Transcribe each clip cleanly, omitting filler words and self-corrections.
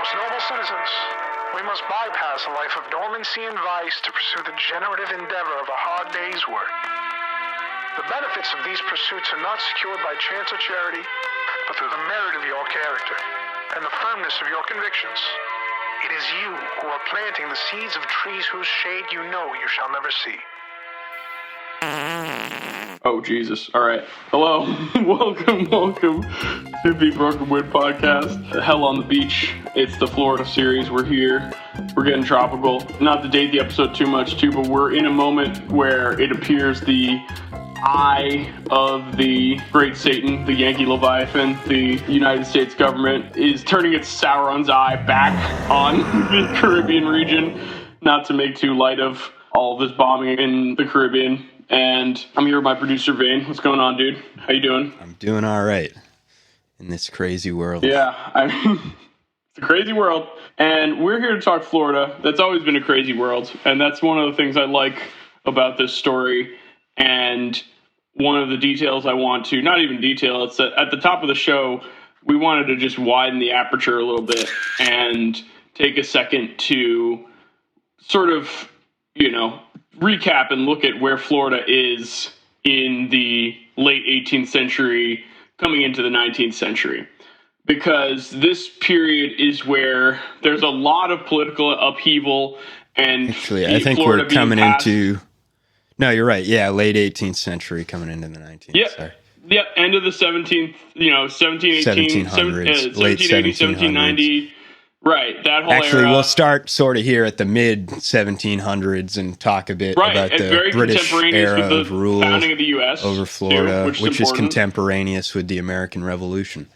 Most noble citizens, we must bypass a life of dormancy and vice to pursue the generative endeavor of a hard day's work. The benefits of these pursuits are not secured by chance or charity, but through the merit of your character and the firmness of your convictions. It is you who are planting the seeds of trees whose shade you know you shall never see. Oh, Jesus. All right. Hello. welcome to the Broken Wood Podcast. Hell on the Beach. It's the Florida series. We're here. We're getting tropical. Not to date the episode too much, but we're in a moment where it appears the eye of the great Satan, the Yankee Leviathan, the United States government, is turning its Sauron's eye back on the Caribbean region. Not to make too light of all of this bombing in the Caribbean. And I'm here with my producer, Vane. What's going on, dude? How you doing? I'm doing all right in this crazy world. Yeah, I mean, it's a crazy world. And we're here to talk Florida. That's always been a crazy world. And that's one of the things I like about this story. And one of the details I want to, not even detail, it's that at the top of the show, we wanted to just widen the aperture a little bit and take a second to sort of, recap and look at where Florida is in the late 18th century, coming into the 19th century. Because this period is where there's a lot of political upheaval and actually, I think Florida we're coming passed. into... No, you're right. Yeah, late 18th century coming into the 19th. Yep. Sorry. Yep, end of the 17th, 1718, 1700s, late 1780, 1790. Right, that whole Actually, era. we'll start sort of here at the mid 1700s and talk a bit about the very British era with the of rule founding of the U.S. over Florida, too, which is important. contemporaneous with the American Revolution.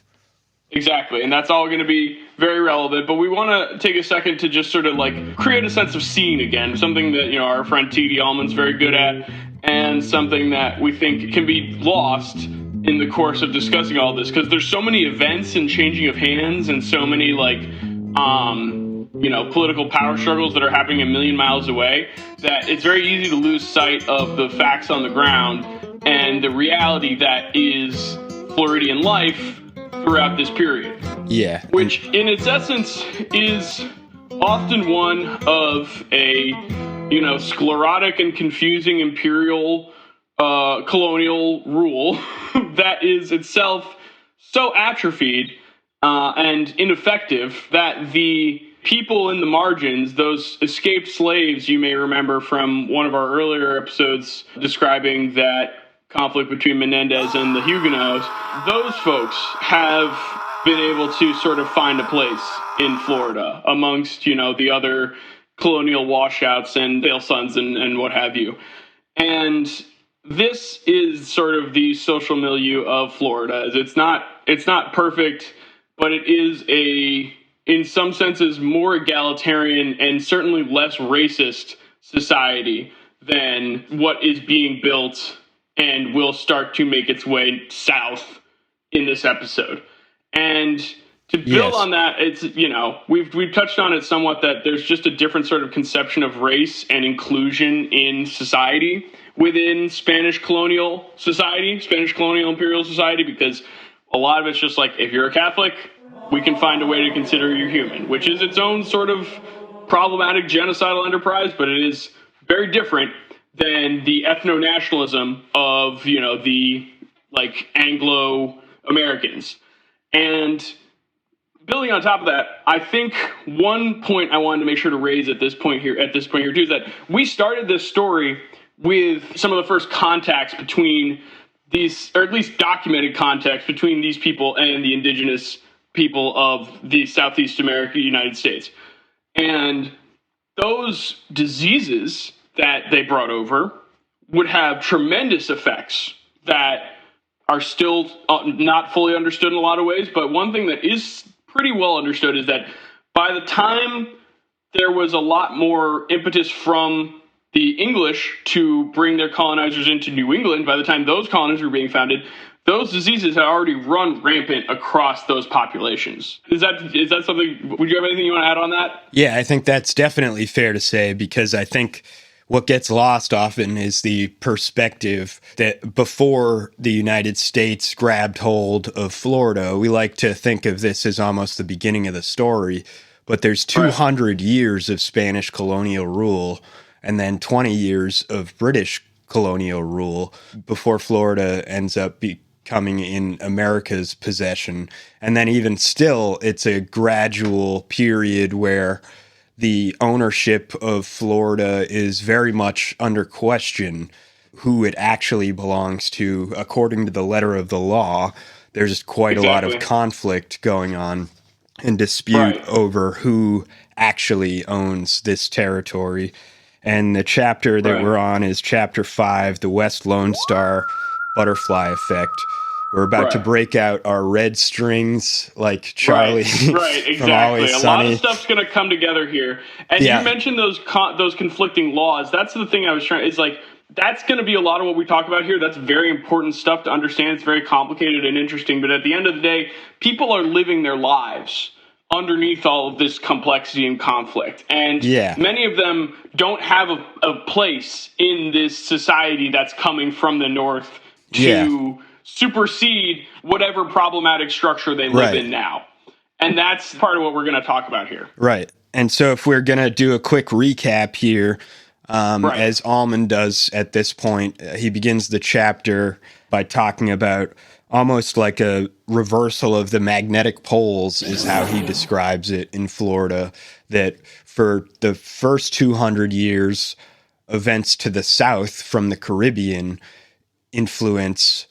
Exactly, and that's all going to be very relevant, but we want to take a second to just sort of create a sense of scene again, something that, our friend T.D. Allman's very good at, and something that we think can be lost in the course of discussing all this, because there's so many events and changing of hands and so many, political power struggles that are happening a million miles away, that it's very easy to lose sight of the facts on the ground and the reality that is Floridian life throughout this period. Yeah. Which, in its essence, is often one of a, sclerotic and confusing imperial colonial rule that is itself so atrophied and ineffective that the people in the margins, those escaped slaves you may remember from one of our earlier episodes describing that conflict between Menendez and the Huguenots, those folks have been able to sort of find a place in Florida amongst, the other colonial washouts and Dale Sons and what have you. And this is sort of the social milieu of Florida. It's not perfect, but it is in some senses, more egalitarian and certainly less racist society than what is being built and will start to make its way south in this episode. And to build on that, it's, we've touched on it somewhat, that there's just a different sort of conception of race and inclusion in society within Spanish colonial society, Spanish colonial imperial society, because a lot of it's just if you're a Catholic, we can find a way to consider you human, which is its own sort of problematic genocidal enterprise, but it is very different than the ethno-nationalism of, the Anglo-Americans. And building on top of that, I think one point I wanted to make sure to raise at this point here too, is that we started this story with some of the first contacts between these, or at least documented contacts between these people and the indigenous people of the Southeast America, United States. And those diseases that they brought over would have tremendous effects that are still not fully understood in a lot of ways. But one thing that is pretty well understood is that by the time there was a lot more impetus from the English to bring their colonizers into New England, by the time those colonies were being founded, those diseases had already run rampant across those populations. Is that something, would you have anything you want to add on that? Yeah, I think that's definitely fair to say, because I think what gets lost often is the perspective that before the United States grabbed hold of Florida, we like to think of this as almost the beginning of the story. but there's 200 years of Spanish colonial rule and then 20 years of British colonial rule before Florida ends up becoming in America's possession. And then even still, it's a gradual period where the ownership of Florida is very much under question, who it actually belongs to. According to the letter of the law, there's quite a lot of conflict going on and dispute over who actually owns this territory. And the chapter that we're on is chapter 5, the West Lone Star Butterfly Effect. We're about to break out our red strings like Charlie exactly. from Always Sunny. A lot of stuff's going to come together here. And you mentioned those conflicting laws. That's the thing I was trying, is like, that's going to be a lot of what we talk about here. That's very important stuff to understand. It's very complicated and interesting. But at the end of the day, people are living their lives underneath all of this complexity and conflict. And many of them don't have a place in this society that's coming from the north to supersede whatever problematic structure they live in now. And that's part of what we're going to talk about here. Right. And so if we're going to do a quick recap here, as Allman does at this point, he begins the chapter by talking about almost like a reversal of the magnetic poles is how he describes it in Florida, that for the first 200 years, events to the south from the Caribbean influence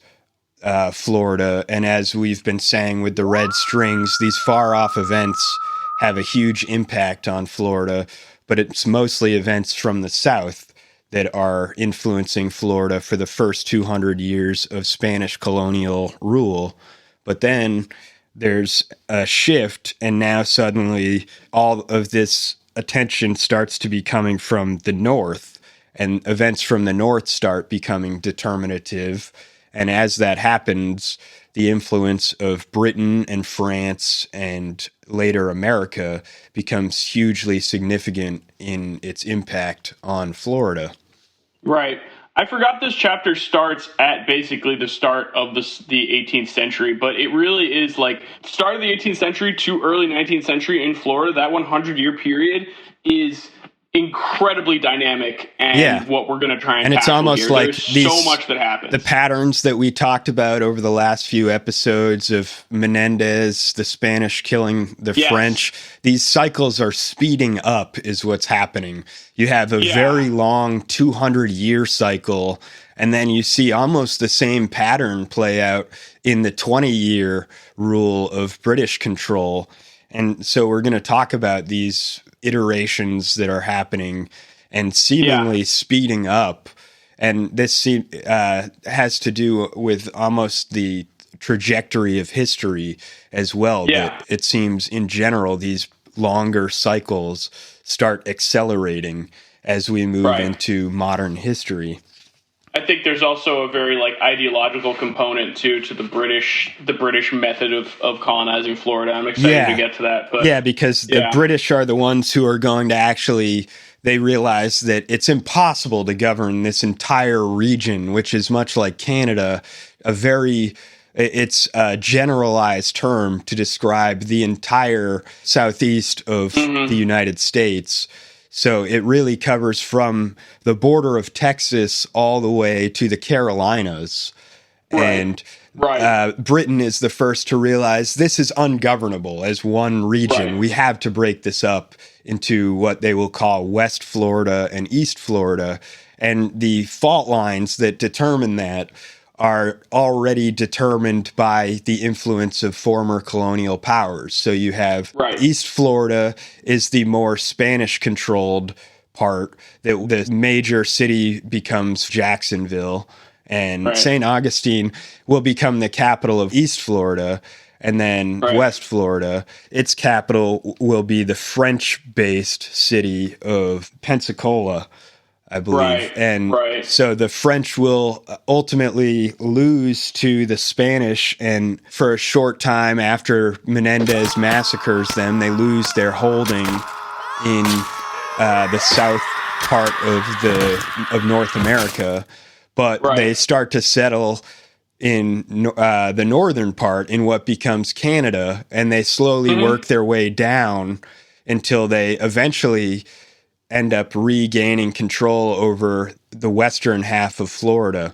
Florida. And as we've been saying with the red strings, these far-off events have a huge impact on Florida, but it's mostly events from the south that are influencing Florida for the first 200 years of Spanish colonial rule. But then there's a shift, and now suddenly all of this attention starts to be coming from the north, and events from the north start becoming determinative. And as that happens, the influence of Britain and France and later America becomes hugely significant in its impact on Florida. Right. I forgot this chapter starts at basically the start of the 18th century, but it really is like start of the 18th century to early 19th century in Florida. That 100-year period is incredibly dynamic, and what we're going to try and it's almost here. like There's so much that happens. The patterns that we talked about over the last few episodes of Menendez, the Spanish killing the French, these cycles are speeding up is what's happening. You have a very long 200-year cycle, and then you see almost the same pattern play out in the 20-year rule of British control. And so we're going to talk about these iterations that are happening and seemingly speeding up. And this has to do with almost the trajectory of history as well. That it seems in general, these longer cycles start accelerating as we move into modern history. I think there's also a very ideological component to the British method of colonizing Florida. I'm excited to get to that. But because the British are the ones who are going to actually, they realize that it's impossible to govern this entire region, which is much like Canada, it's a generalized term to describe the entire southeast of the United States. So it really covers from the border of Texas all the way to the Carolinas. And Britain is the first to realize this is ungovernable as one region. We have to break this up into what they will call West Florida and East Florida. And the fault lines that determine that are already determined by the influence of former colonial powers. So you have East Florida is the more Spanish-controlled part. The major city becomes Jacksonville, and St. Augustine will become the capital of East Florida. And then West Florida, its capital will be the French-based city of Pensacola, I believe. So the French will ultimately lose to the Spanish, and for a short time after Menendez massacres them, they lose their holding in the south part of North America. But they start to settle in the northern part in what becomes Canada, and they slowly work their way down until they eventually end up regaining control over the western half of Florida.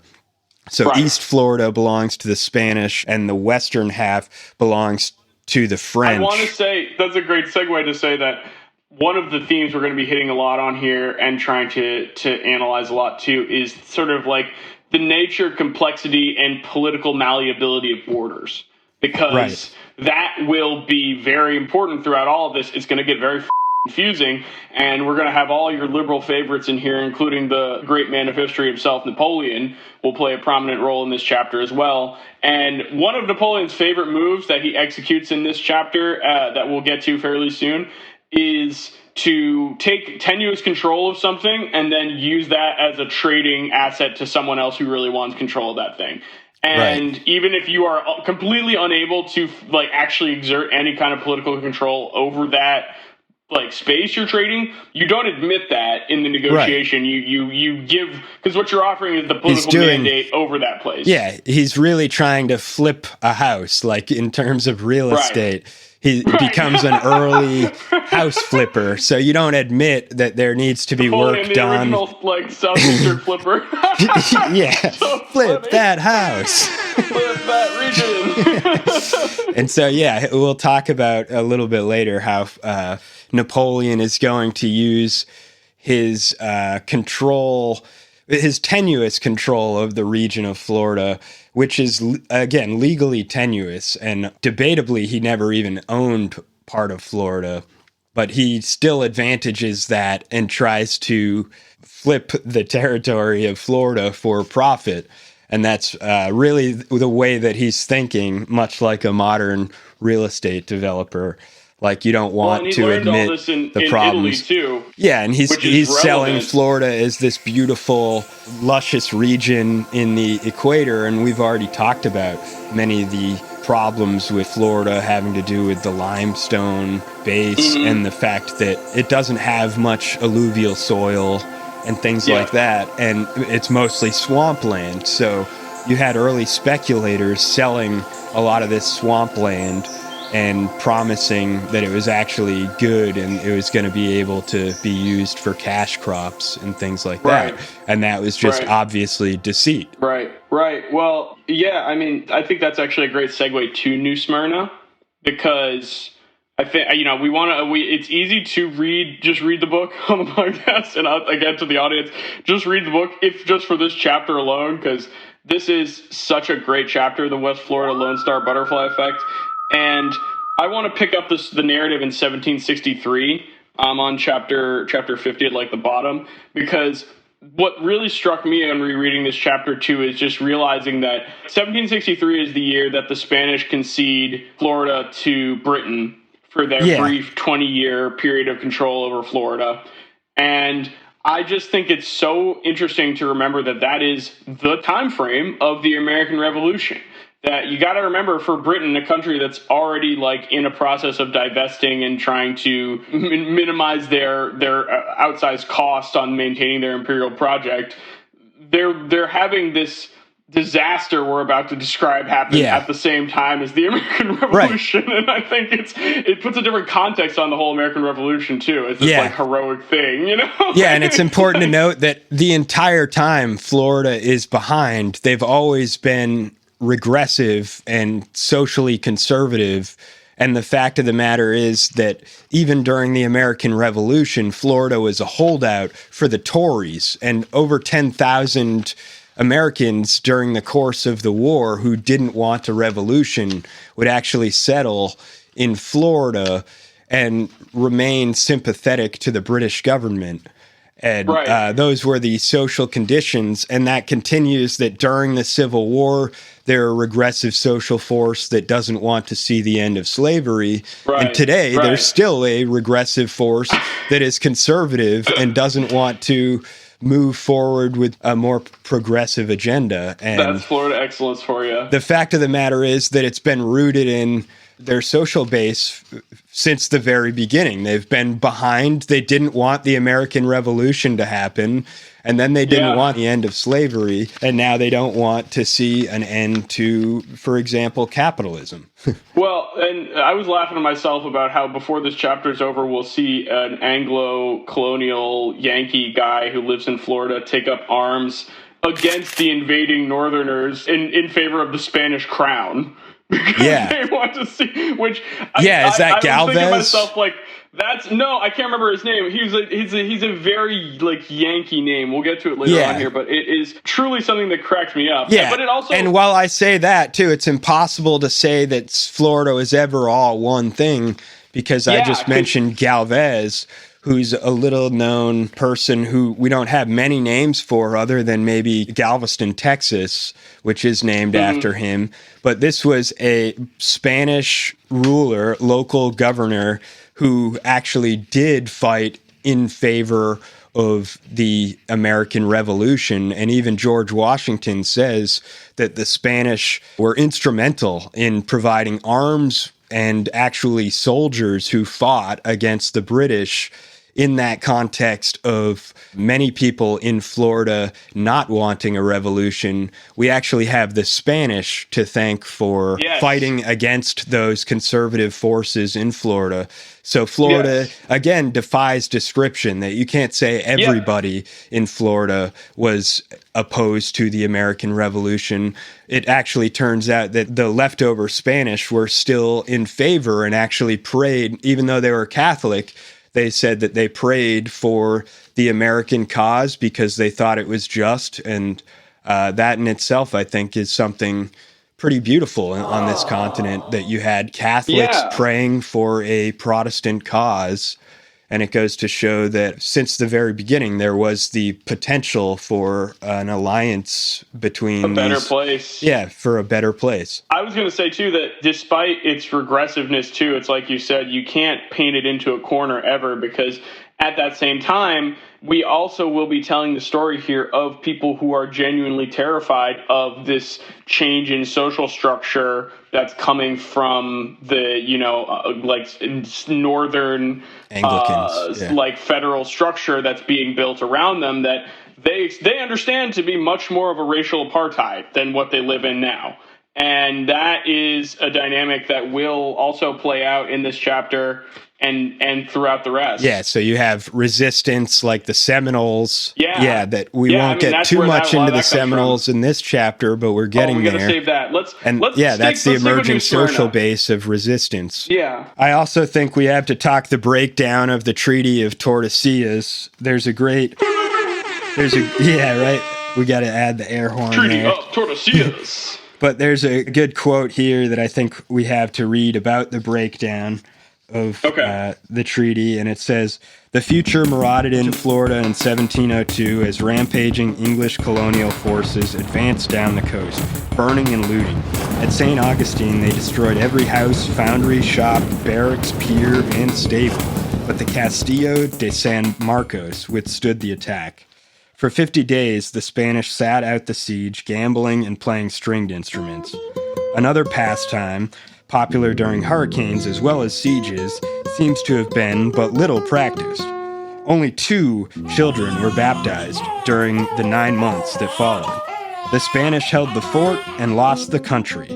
So East Florida belongs to the Spanish, and the western half belongs to the French. I want to say, that's a great segue to say that one of the themes we're going to be hitting a lot on here and trying to analyze a lot too is sort of like the nature, complexity, and political malleability of borders. Because that will be very important throughout all of this. It's going to get very confusing, and we're going to have all your liberal favorites in here, including the great man of history himself, Napoleon, will play a prominent role in this chapter as well. And one of Napoleon's favorite moves that he executes in this chapter that we'll get to fairly soon is to take tenuous control of something and then use that as a trading asset to someone else who really wants control of that thing. And even if you are completely unable to like actually exert any kind of political control over that like space you're trading, you don't admit that in the negotiation. You give, because what you're offering is the political mandate over that place. Yeah, he's really trying to flip a house, like in terms of real estate. He becomes an early house flipper, so you don't admit that there needs to be work the done. Original, like Southeastern flipper. Yeah, so flip that house. Flip that region. And so, yeah, we'll talk about a little bit later how Napoleon is going to use his control, his tenuous control of the region of Florida, which is, again, legally tenuous, and debatably he never even owned part of Florida, but he still advantages that and tries to flip the territory of Florida for profit. And that's really the way that he's thinking, much like a modern real estate developer. Like, you don't want to admit all this in problems. Italy too, yeah, and he's selling Florida as this beautiful, luscious region in the equator, and we've already talked about many of the problems with Florida having to do with the limestone base and the fact that it doesn't have much alluvial soil and things like that, and it's mostly swampland. So you had early speculators selling a lot of this swampland and promising that it was actually good and it was going to be able to be used for cash crops and things like that. And that was just obviously deceit. Right. Well, yeah, I mean, I think that's actually a great segue to New Smyrna, because I think, it's easy to just read the book on the podcast. And again, to the audience, just read the book, if just for this chapter alone, because this is such a great chapter, the West Florida Lone Star Butterfly Effect. And I want to pick up the narrative in 1763 on chapter 50 at like the bottom, because what really struck me on rereading this chapter too is just realizing that 1763 is the year that the Spanish concede Florida to Britain for their brief 20-year period of control over Florida. And I just think it's so interesting to remember that is the time frame of the American Revolution. That you got to remember, for Britain, a country that's already like in a process of divesting and trying to minimize their outsized cost on maintaining their imperial project, they're having this disaster we're about to describe happen at the same time as the American Revolution. And I think it puts a different context on the whole American Revolution too. It's this like heroic thing, you know? Yeah, and it's important to note that the entire time Florida is behind, they've always been regressive and socially conservative. And the fact of the matter is that even during the American Revolution, Florida was a holdout for the Tories, and over 10,000 Americans during the course of the war who didn't want a revolution would actually settle in Florida and remain sympathetic to the British government. And those were the social conditions, and that continues that during the Civil War, they're a regressive social force that doesn't want to see the end of slavery. And today, there's still a regressive force that is conservative and doesn't want to move forward with a more progressive agenda. And that's Florida excellence for you. The fact of the matter is that it's been rooted in their social base since the very beginning. They've been behind. They didn't want the American Revolution to happen. And then they didn't want the end of slavery, and now they don't want to see an end to, for example, capitalism. Well, and I was laughing to myself about how before this chapter's over, we'll see an Anglo-colonial Yankee guy who lives in Florida take up arms against the invading Northerners in favor of the Spanish crown. Because they want to see, which is that Galvez? I was thinking to myself, like, I can't remember his name. He's a very like Yankee name. We'll get to it later on here, but it is truly something that cracks me up. Yeah, but it also, and while I say that too, it's impossible to say that Florida is ever all one thing, because I just mentioned Galvez, who's a little known person who we don't have many names for other than maybe Galveston, Texas, which is named after him. But this was a Spanish ruler, local governor, who actually did fight in favor of the American Revolution. And even George Washington says that the Spanish were instrumental in providing arms and actually soldiers who fought against the British in that context of many people in Florida not wanting a revolution. We actually have the Spanish to thank for fighting against those conservative forces in Florida. So Florida, again, defies description, that you can't say everybody in Florida was opposed to the American Revolution. It actually turns out that the leftover Spanish were still in favor and actually prayed, even though they were Catholic. They said that they prayed for the American cause because they thought it was just. And that in itself, I think, is something pretty beautiful on this continent, that you had Catholics praying for a Protestant cause. And it goes to show that since the very beginning, there was the potential for an alliance between a better place. Yeah, for a better place. I was going to say, too, that despite its regressiveness, too, it's like you said, you can't paint it into a corner ever, because at that same time, we also will be telling the story here of people who are genuinely terrified of this change in social structure that's coming from the, northern Anglicans, like federal structure that's being built around them, that they understand to be much more of a racial apartheid than what they live in now. And that is a dynamic that will also play out in this chapter and throughout the rest. Yeah, so you have resistance like the Seminoles. Yeah. That we won't get too much into the Seminoles in this chapter, but we're getting there. We're going to save that. Let's that's the emerging social base of resistance. Yeah. I also think we have to talk the breakdown of the Treaty of Tordesillas. We got to add the air horn Treaty there. of Tordesillas. But there's a good quote here that I think we have to read about the breakdown of the treaty, and it says, "The future marauded into Florida in 1702 as rampaging English colonial forces advanced down the coast, burning and looting. At St. Augustine, they destroyed every house, foundry, shop, barracks, pier, and stable, but the Castillo de San Marcos withstood the attack. For 50 days, the Spanish sat out the siege, gambling and playing stringed instruments. Another pastime, popular during hurricanes as well as sieges, seems to have been but little practiced. Only 2 children were baptized during the 9 months that followed. The Spanish held the fort and lost the country.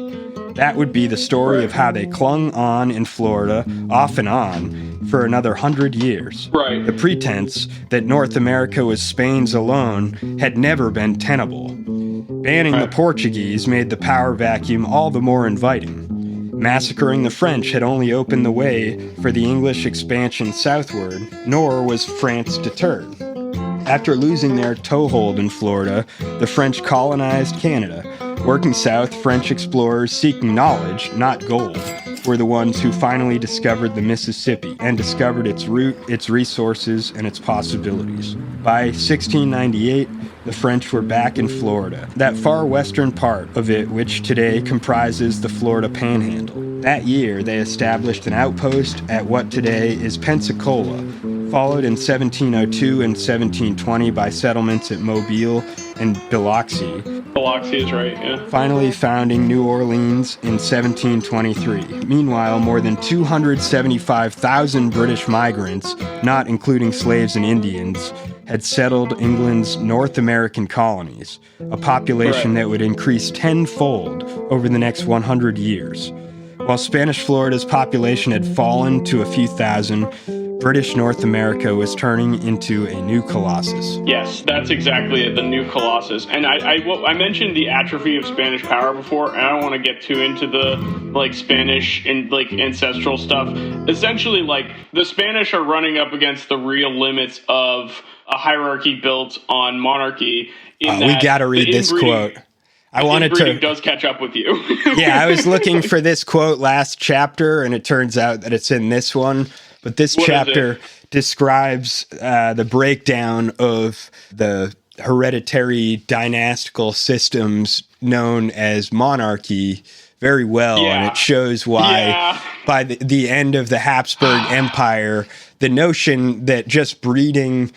That would be the story of how they clung on in Florida, off and on, for another 100 years. Right. The pretense that North America was Spain's alone had never been tenable. Banning the Portuguese made the power vacuum all the more inviting. Massacring the French had only opened the way for the English expansion southward, nor was France deterred. After losing their toehold in Florida, the French colonized Canada. Working south, French explorers seeking knowledge, not gold, were the ones who finally discovered the Mississippi and discovered its route, its resources, and its possibilities. By 1698, the French were back in Florida, that far western part of it which today comprises the Florida Panhandle. That year, they established an outpost at what today is Pensacola, followed in 1702 and 1720 by settlements at Mobile and Biloxi. Biloxi is right, yeah. Finally founding New Orleans in 1723. Meanwhile, more than 275,000 British migrants, not including slaves and Indians, had settled England's North American colonies, a population that would increase tenfold over the next 100 years. While Spanish Florida's population had fallen to a few thousand, British North America was turning into a new colossus. Yes, that's exactly it, the new colossus. And I mentioned the atrophy of Spanish power before, and I don't want to get too into the Spanish and ancestral stuff. Essentially, the Spanish are running up against the real limits of a hierarchy built on monarchy. We got to read this quote. I wanted to. Does catch up with you. Yeah, I was looking for this quote last chapter, and it turns out that it's in this one. But this chapter describes the breakdown of the hereditary dynastical systems known as monarchy very well. Yeah. And it shows why by the end of the Habsburg Empire, the notion that just breeding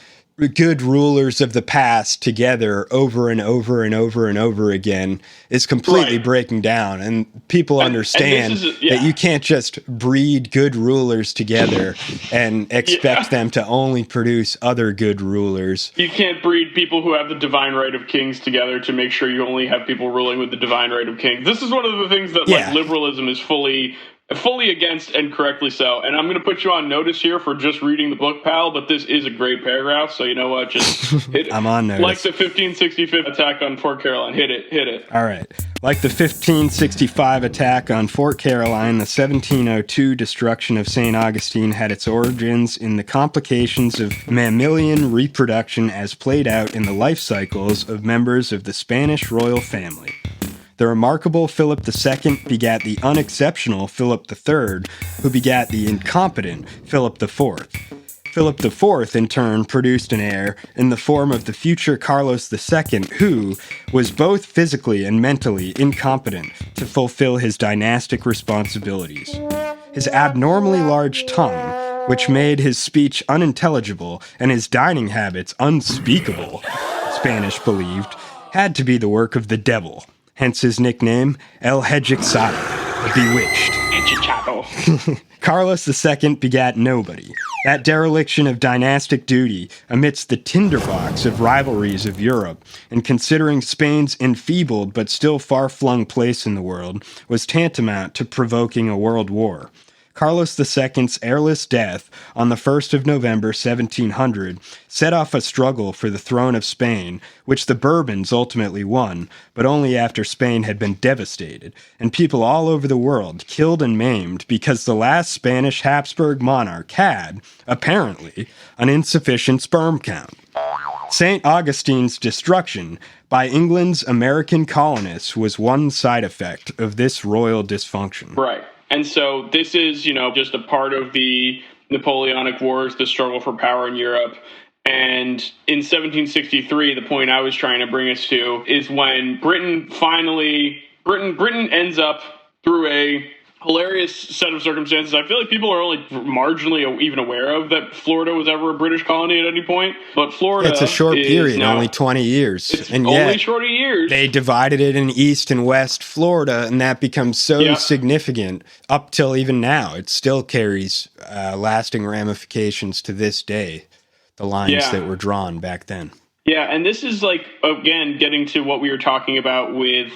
good rulers of the past together over and over and over and over again is completely breaking down. And people understand that you can't just breed good rulers together and expect them to only produce other good rulers. You can't breed people who have the divine right of kings together to make sure you only have people ruling with the divine right of kings. This is one of the things that liberalism is fully against, and correctly so. And I'm going to put you on notice here for just reading the book, pal, but this is a great paragraph, so you know what, just hit it. I'm on notice. Like the 1565 attack on Fort Caroline. Hit it. All right. Like the 1565 attack on Fort Caroline, the 1702 destruction of St. Augustine had its origins in the complications of mammalian reproduction as played out in the life cycles of members of the Spanish royal family. The remarkable Philip II begat the unexceptional Philip III, who begat the incompetent Philip IV. Philip IV, in turn, produced an heir in the form of the future Carlos II, who was both physically and mentally incompetent to fulfill his dynastic responsibilities. His abnormally large tongue, which made his speech unintelligible and his dining habits unspeakable, Spanish believed, had to be the work of the devil. Hence his nickname, El Hejixado, bewitched. Carlos II begat nobody. That dereliction of dynastic duty amidst the tinderbox of rivalries of Europe, and considering Spain's enfeebled but still far-flung place in the world, was tantamount to provoking a world war. Carlos II's heirless death on the 1st of November 1700 set off a struggle for the throne of Spain, which the Bourbons ultimately won, but only after Spain had been devastated, and people all over the world killed and maimed because the last Spanish Habsburg monarch had, apparently, an insufficient sperm count. St. Augustine's destruction by England's American colonists was one side effect of this royal dysfunction. Right. And so this is, just a part of the Napoleonic Wars, the struggle for power in Europe. And in 1763, the point I was trying to bring us to is when Britain ends up through a hilarious set of circumstances. I feel like people are only marginally even aware of that Florida was ever a British colony at any point. But Florida, it's a short period, only 20 years. It's and only short years. They divided it in East and West Florida, and that becomes so significant up till even now. It still carries lasting ramifications to this day, the lines that were drawn back then. Yeah, and this is again, getting to what we were talking about with,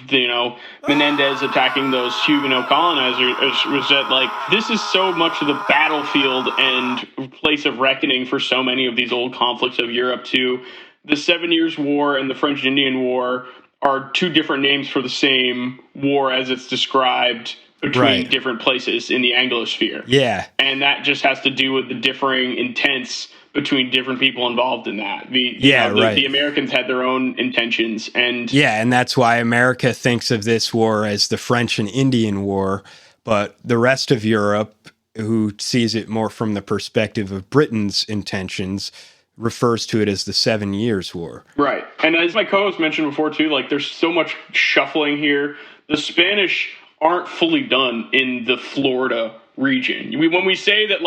Menendez attacking those Huguenot colonizers, was that, this is so much of the battlefield and place of reckoning for so many of these old conflicts of Europe, too. The 7 Years' War and the French Indian War are two different names for the same war as it's described between different places in the Anglosphere. Yeah. And that just has to do with the differing intents between different people involved in that. The Americans had their own intentions. And that's why America thinks of this war as the French and Indian War, but the rest of Europe, who sees it more from the perspective of Britain's intentions, refers to it as the 7 Years' War. Right. And as my co-host mentioned before, too, there's so much shuffling here. The Spanish aren't fully done in the Florida region. When we say that,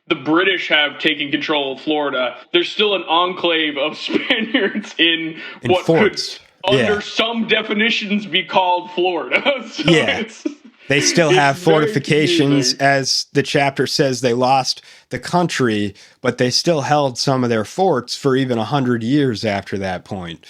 the British have taken control of Florida, there's still an enclave of Spaniards in what forts. Could, under some definitions, be called Florida. So They still have It's very fortifications, confusing. as the chapter says. They lost the country, but they still held some of their forts for even 100 years after that point,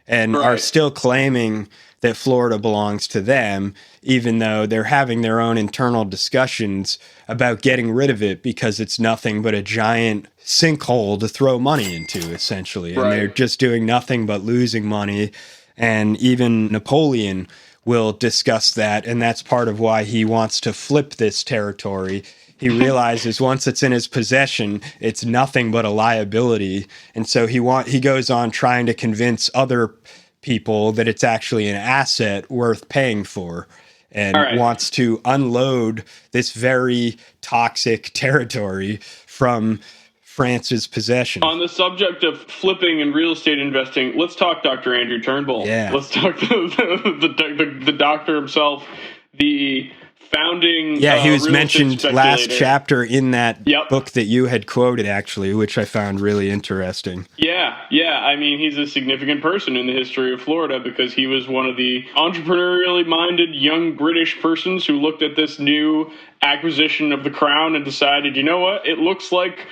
and are Right. still claiming that Florida belongs to them, even though they're having their own internal discussions about getting rid of it because it's nothing but a giant sinkhole to throw money into, essentially. And they're Right. just doing nothing but losing money. And even Napoleon will discuss that, and that's part of why he wants to flip this territory. He realizes once it's in his possession, it's nothing but a liability, and so he goes on trying to convince other people that it's actually an asset worth paying for, and All right. wants to unload this very toxic territory from France's possession. On the subject of flipping and real estate investing, let's talk Dr. Andrew Turnbull. Yeah. Let's talk the doctor himself, the founding. Yeah, he was real estate mentioned last speculator. chapter in that Yep. book that you had quoted, actually, which I found really interesting. Yeah. I mean, he's a significant person in the history of Florida because he was one of the entrepreneurially minded young British persons who looked at this new acquisition of the crown and decided, you know what? It looks like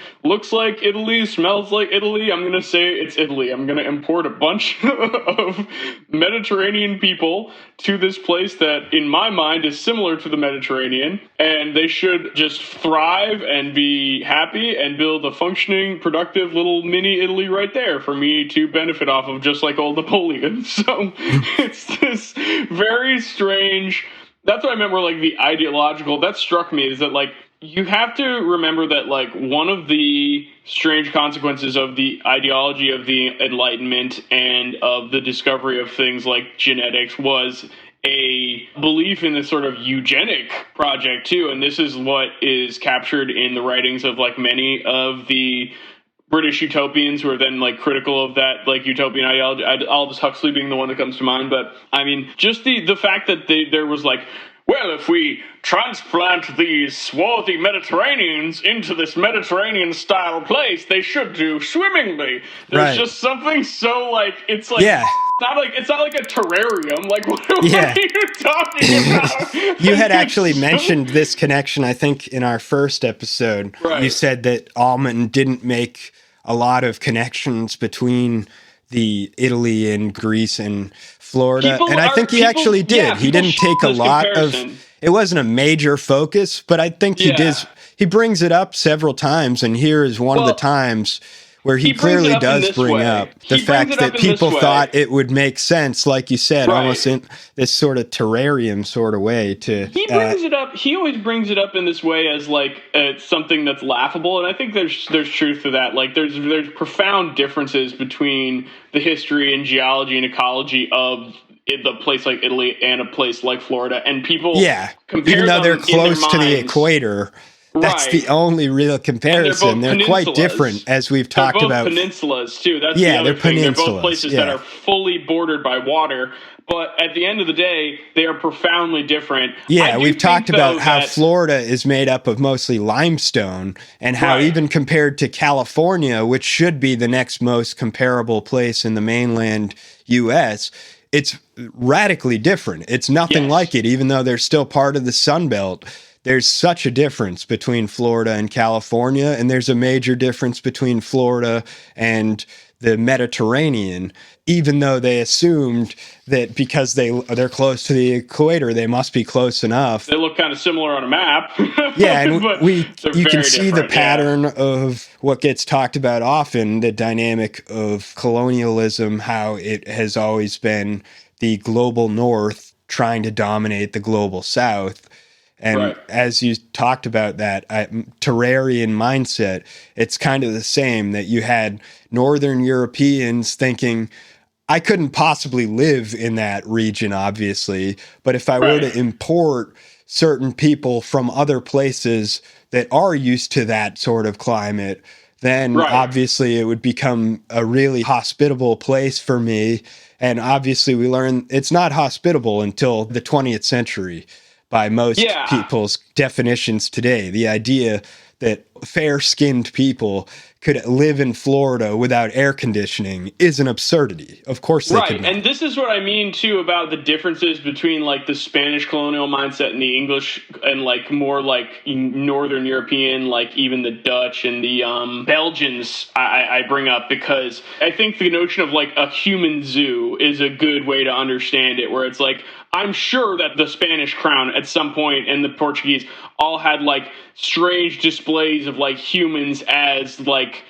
Italy, smells like Italy. I'm going to say it's Italy. I'm going to import a bunch of Mediterranean people to this place that, in my mind, is similar to the Mediterranean, and they should just thrive and be happy and build a functioning, productive little mini Italy right there for me to benefit off of, just like old Napoleon. So it's this very strange. That's what I meant. Where like the ideological that struck me is that like you have to remember that like one of the strange consequences of the ideology of the Enlightenment and of the discovery of things like genetics was a belief in this sort of eugenic project too. And this is what is captured in the writings of like many of the British utopians who are then like critical of that like utopian ideology. Aldous Huxley being the one that comes to mind. But I mean, just the fact that there was like, well, if we transplant these swarthy Mediterraneans into this Mediterranean-style place, they should do swimmingly. There's just something so like it's like it's not like a terrarium. Like what are you talking about? You had actually mentioned this connection, I think, in our first episode. Right. You said that Allman didn't make a lot of connections between the Italy and Greece and Florida, and I think he actually did. Yeah, he didn't take a lot of. It wasn't a major focus, but I think he did. He brings it up several times, and here is one of the times where he clearly does bring up the fact that people thought it would make sense, like you said, almost in this sort of terrarium sort of way. He brings it up. He always brings it up in this way as like something that's laughable, and I think there's truth to that. Like there's profound differences between the history and geology and ecology of the place like Italy and a place like Florida, and people compare even though them they're close to the minds. equator. That's the only real comparison. They're quite different, as we've talked about. They're both peninsulas, too. That's the other thing. They're both places that are fully bordered by water. But at the end of the day, they are profoundly different. Yeah, we've talked about how Florida is made up of mostly limestone, and how even compared to California, which should be the next most comparable place in the mainland U.S., it's radically different. It's nothing like it, even though they're still part of the Sun Belt. There's such a difference between Florida and California, and there's a major difference between Florida and the Mediterranean, even though they assumed that because they're close to the equator, they must be close enough. They look kind of similar on a map. Yeah, and you can see the pattern of what gets talked about often, the dynamic of colonialism, how it has always been the global north trying to dominate the global south. And as you talked about that terrarian mindset, it's kind of the same, that you had Northern Europeans thinking, I couldn't possibly live in that region, obviously, but if I were to import certain people from other places that are used to that sort of climate, then obviously it would become a really hospitable place for me. And obviously we learn it's not hospitable until the 20th century. By most people's definitions today, the idea that fair-skinned people could live in Florida without air conditioning is an absurdity. Of course they could not. And this is what I mean, too, about the differences between, like, the Spanish colonial mindset and the English and, like, more, like, Northern European, like, even the Dutch and the Belgians I bring up, because I think the notion of, like, a human zoo is a good way to understand it, where it's like, I'm sure that the Spanish crown at some point and the Portuguese all had, like, strange displays of, like, humans as, like,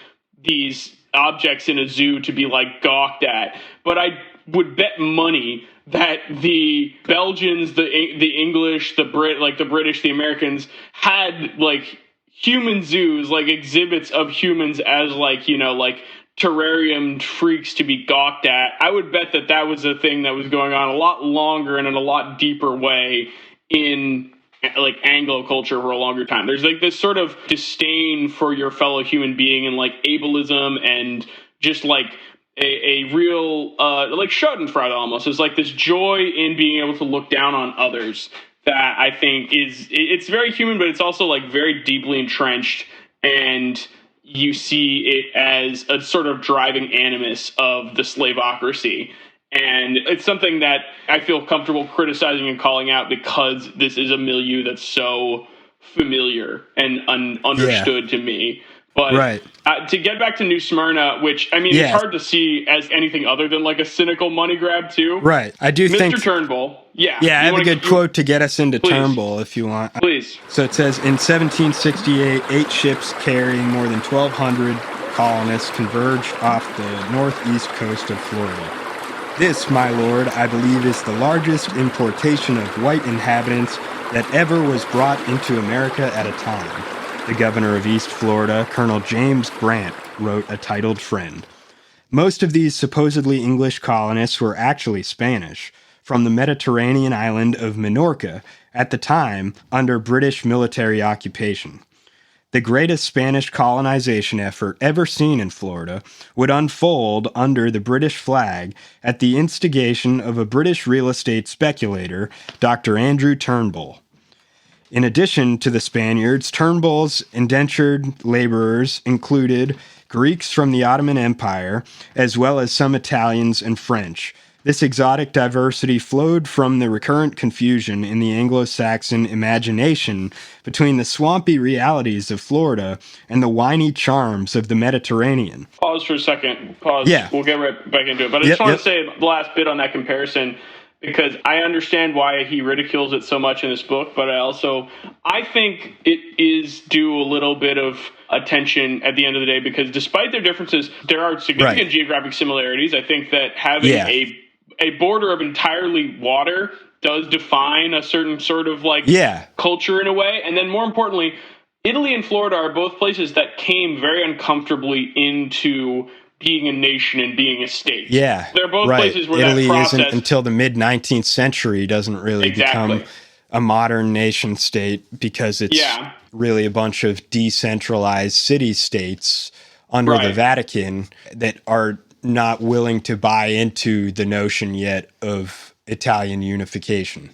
these objects in a zoo to be, like, gawked at. But I would bet money that the Belgians, the English, the British, the Americans had, like, human zoos, like, exhibits of humans as, like, you know, like, terrarium freaks to be gawked at. I would bet that that was a thing that was going on a lot longer and in a lot deeper way in, like, Anglo culture for a longer time. There's, like, this sort of disdain for your fellow human being and, like, ableism and just, like, a real, like, schadenfreude almost. It's like this joy in being able to look down on others that I think it's very human, but it's also, like, very deeply entrenched, and you see it as a sort of driving animus of the slavocracy. And it's something that I feel comfortable criticizing and calling out because this is a milieu that's so familiar and understood to me. But to get back to New Smyrna, which, I mean, it's hard to see as anything other than, like, a cynical money grab, too. Right. I do think... Mr. Turnbull. Yeah. Yeah, I have a good quote to get us into Turnbull, if you want. Please. So it says, in 1768, 8 ships carrying more than 1,200 colonists converged off the northeast coast of Florida. This, my lord, I believe is the largest importation of white inhabitants that ever was brought into America at a time. The governor of East Florida, Colonel James Grant, wrote a titled friend. Most of these supposedly English colonists were actually Spanish, from the Mediterranean island of Minorca, at the time under British military occupation. The greatest Spanish colonization effort ever seen in Florida would unfold under the British flag at the instigation of a British real estate speculator, Dr. Andrew Turnbull. In addition to the Spaniards, Turnbull's indentured laborers included Greeks from the Ottoman Empire, as well as some Italians and French. This exotic diversity flowed from the recurrent confusion in the Anglo-Saxon imagination between the swampy realities of Florida and the whiny charms of the Mediterranean. Pause for a second. Pause. Yeah. We'll get right back into it. But I just want to say the last bit on that comparison, because I understand why he ridicules it so much in this book, but I think it is due a little bit of attention at the end of the day, because despite their differences, there are significant geographic similarities. I think that having a border of entirely water does define a certain sort of, like, culture in a way. And then more importantly, Italy and Florida are both places that came very uncomfortably into being a nation and being a state. Yeah. They're both places where Italy that process isn't until the mid-19th century doesn't really become a modern nation state, because it's really a bunch of decentralized city-states under the Vatican that are not willing to buy into the notion yet of Italian unification.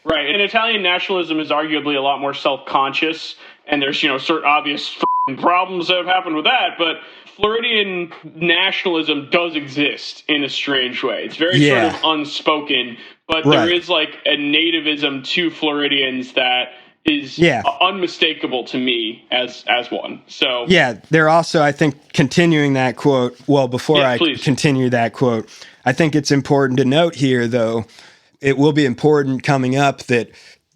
Right. And Italian nationalism is arguably a lot more self-conscious, and there's, certain obvious problems that have happened with that, but Floridian nationalism does exist in a strange way. It's very sort of unspoken, but there is, like, a nativism to Floridians that is unmistakable to me as one. So they're also, I think, continuing that quote. Well, before I continue that quote, I think it's important to note here, though, it will be important coming up, that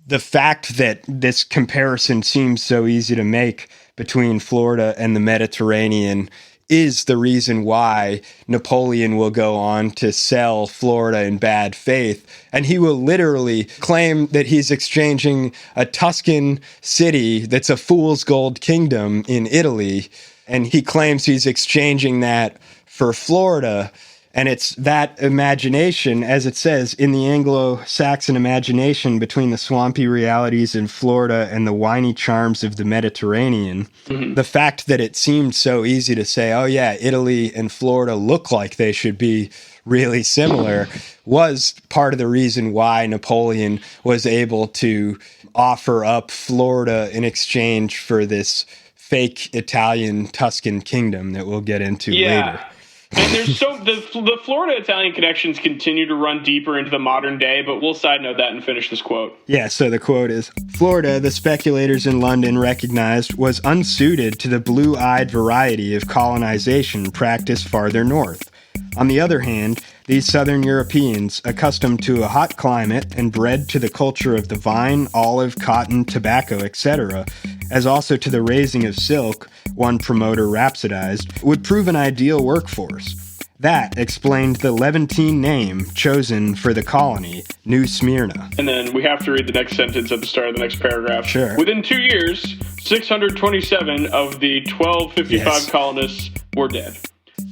the fact that this comparison seems so easy to make between Florida and the Mediterranean is the reason why Napoleon will go on to sell Florida in bad faith. And he will literally claim that he's exchanging a Tuscan city that's a fool's gold kingdom in Italy, and he claims he's exchanging that for Florida. And it's that imagination, as it says, in the Anglo-Saxon imagination between the swampy realities in Florida and the whiny charms of the Mediterranean. Mm-hmm. The fact that it seemed so easy to say, oh yeah, Italy and Florida look like they should be really similar, was part of the reason why Napoleon was able to offer up Florida in exchange for this fake Italian Tuscan kingdom that we'll get into later. And there's the Florida Italian connections continue to run deeper into the modern day, but we'll side note that and finish this quote. Yeah, so the quote is, Florida, the speculators in London recognized, was unsuited to the blue-eyed variety of colonization practiced farther north. On the other hand, these southern Europeans, accustomed to a hot climate and bred to the culture of the vine, olive, cotton, tobacco, etc., as also to the raising of silk, one promoter rhapsodized, would prove an ideal workforce. That explained the Levantine name chosen for the colony, New Smyrna. And then we have to read the next sentence at the start of the next paragraph. Sure. Within 2 years, 627 of the 1255 colonists were dead.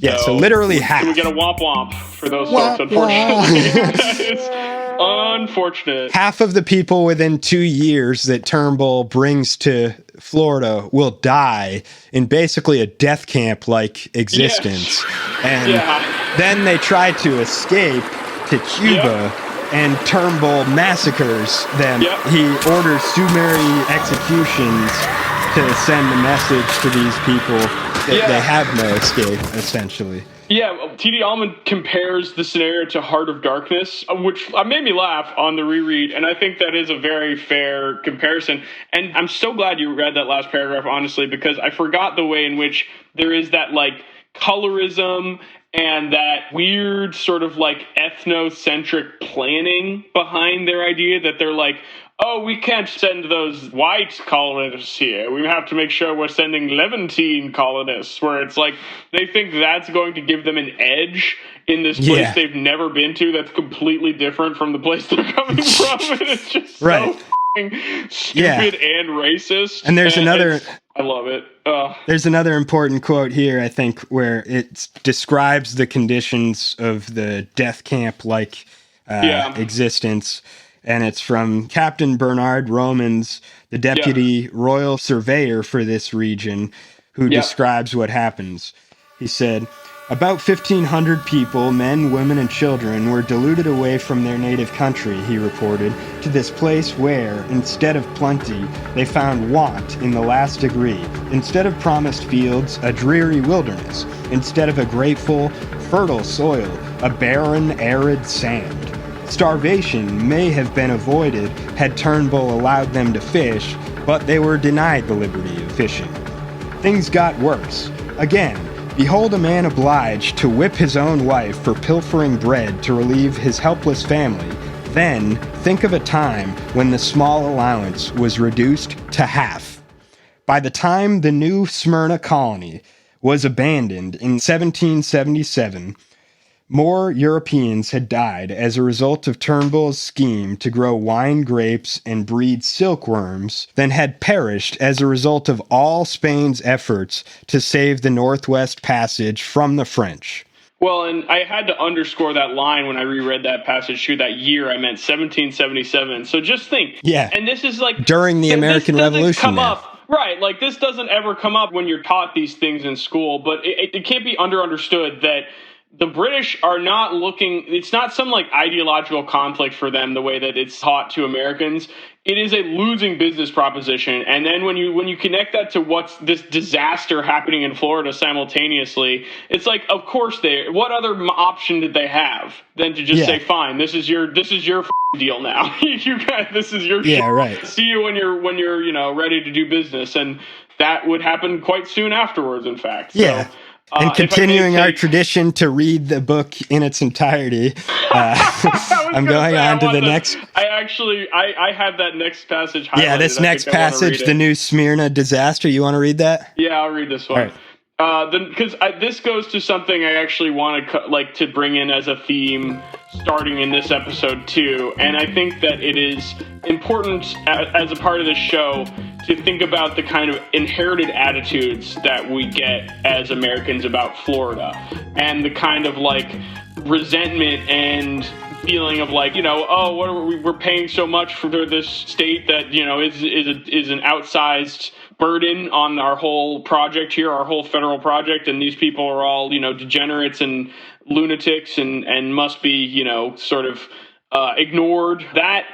Yeah, so literally half. So we get a womp womp for those folks, unfortunately. That is unfortunate. Half of the people within 2 years that Turnbull brings to Florida will die in basically a death camp-like existence. Yes. And then they try to escape to Cuba, and Turnbull massacres them. He orders summary executions to send a message to these people that they have no escape, essentially. Yeah, T.D. Allman compares the scenario to Heart of Darkness, which made me laugh on the reread, and I think that is a very fair comparison. And I'm so glad you read that last paragraph, honestly, because I forgot the way in which there is that, like, colorism and that weird sort of, like, ethnocentric planning behind their idea that they're like, oh, we can't send those white colonists here. We have to make sure we're sending Levantine colonists, where it's like they think that's going to give them an edge in this place they've never been to that's completely different from the place they're coming from. And it's just so stupid and racist. And there's another... I love it. There's another important quote here, I think, where it describes the conditions of the death camp-like existence. And it's from Captain Bernard Romans, the deputy royal surveyor for this region, who describes what happens. He said, about 1,500 people, men, women, and children, were deluded away from their native country, he reported, to this place where, instead of plenty, they found want in the last degree. Instead of promised fields, a dreary wilderness. Instead of a grateful, fertile soil, a barren, arid sand. Starvation may have been avoided had Turnbull allowed them to fish, but they were denied the liberty of fishing. Things got worse. Again, behold a man obliged to whip his own wife for pilfering bread to relieve his helpless family. Then, think of a time when the small allowance was reduced to half. By the time the New Smyrna colony was abandoned in 1777, more Europeans had died as a result of Turnbull's scheme to grow wine grapes and breed silkworms than had perished as a result of all Spain's efforts to save the Northwest Passage from the French. Well, and I had to underscore that line when I reread that passage through that year. I meant 1777. So just think. Yeah. And this is like... during the American Revolution. Come up. Right. Like, this doesn't ever come up when you're taught these things in school, but it can't be understood that the British are not looking, it's not some like ideological conflict for them the way that it's taught to Americans. It is a losing business proposition. And then when you connect that to what's this disaster happening in Florida simultaneously, it's like, of course what other option did they have than to just say, fine, this is your deal now. You guys, this is your shit. Right. See you when you're ready to do business. And that would happen quite soon afterwards, in fact. Yeah. So, and continuing our tradition to read the book in its entirety, I'm going on to the next. I have that next passage highlighted. Yeah, this next passage, the New Smyrna disaster. You want to read that? Yeah, I'll read this one. Right. Because this goes to something I actually want to bring in as a theme starting in this episode too, and I think that it is important as a part of this show to think about the kind of inherited attitudes that we get as Americans about Florida, and the kind of like resentment and feeling of like, oh, what are we're paying so much for this state that is an outsized burden on our whole project here, our whole federal project, and these people are all degenerates and lunatics and must be sort of ignored. That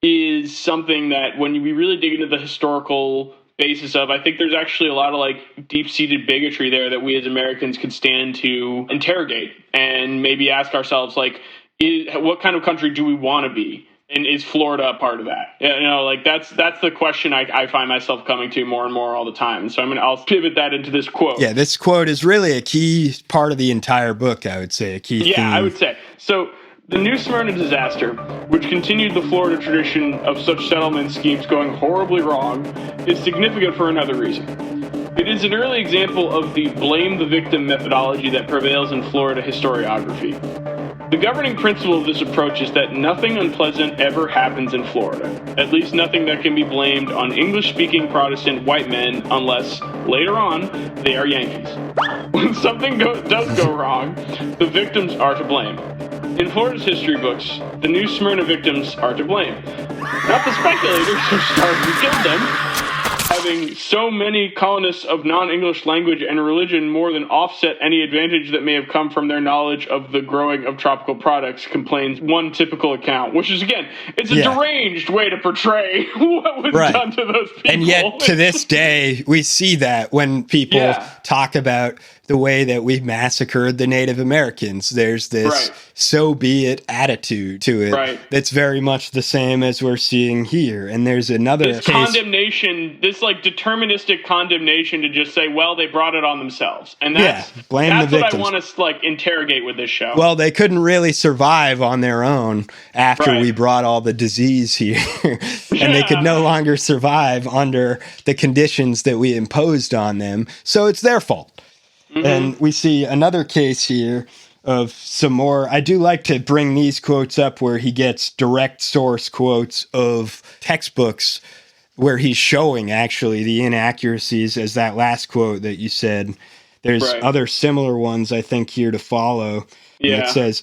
is something that when we really dig into the historical basis of, I think there's actually a lot of like deep-seated bigotry there that we as Americans could stand to interrogate and maybe ask ourselves, like, what kind of country do we want to be? And is Florida a part of that? You know, like that's the question I find myself coming to more and more all the time. So I'll pivot that into this quote. Yeah, this quote is really a key part of the entire book, I would say, a key theme. Yeah, I would say. So the New Smyrna disaster, which continued the Florida tradition of such settlement schemes going horribly wrong, is significant for another reason. It is an early example of the blame the victim methodology that prevails in Florida historiography. The governing principle of this approach is that nothing unpleasant ever happens in Florida, at least nothing that can be blamed on English-speaking Protestant white men unless, later on, they are Yankees. When something does go wrong, the victims are to blame. In Florida's history books, the New Smyrna victims are to blame. Not the speculators who starved and killed them. Having so many colonists of non-English language and religion more than offset any advantage that may have come from their knowledge of the growing of tropical products, complains one typical account, which is, again, it's a deranged way to portray what was done to those people. And yet, to this day, we see that when people talk about the way that we massacred the Native Americans. There's this so be it attitude to it that's very much the same as we're seeing here. And there's another this condemnation, this like deterministic condemnation to just say, well, they brought it on themselves. And that's, blame that's the what victims. I want to like interrogate with this show. Well, they couldn't really survive on their own after we brought all the disease here. And they could no longer survive under the conditions that we imposed on them. So it's their fault. And we see another case here of some more. I do like to bring these quotes up where he gets direct source quotes of textbooks where he's showing actually the inaccuracies, as that last quote that you said. There's other similar ones, I think, here to follow. It says,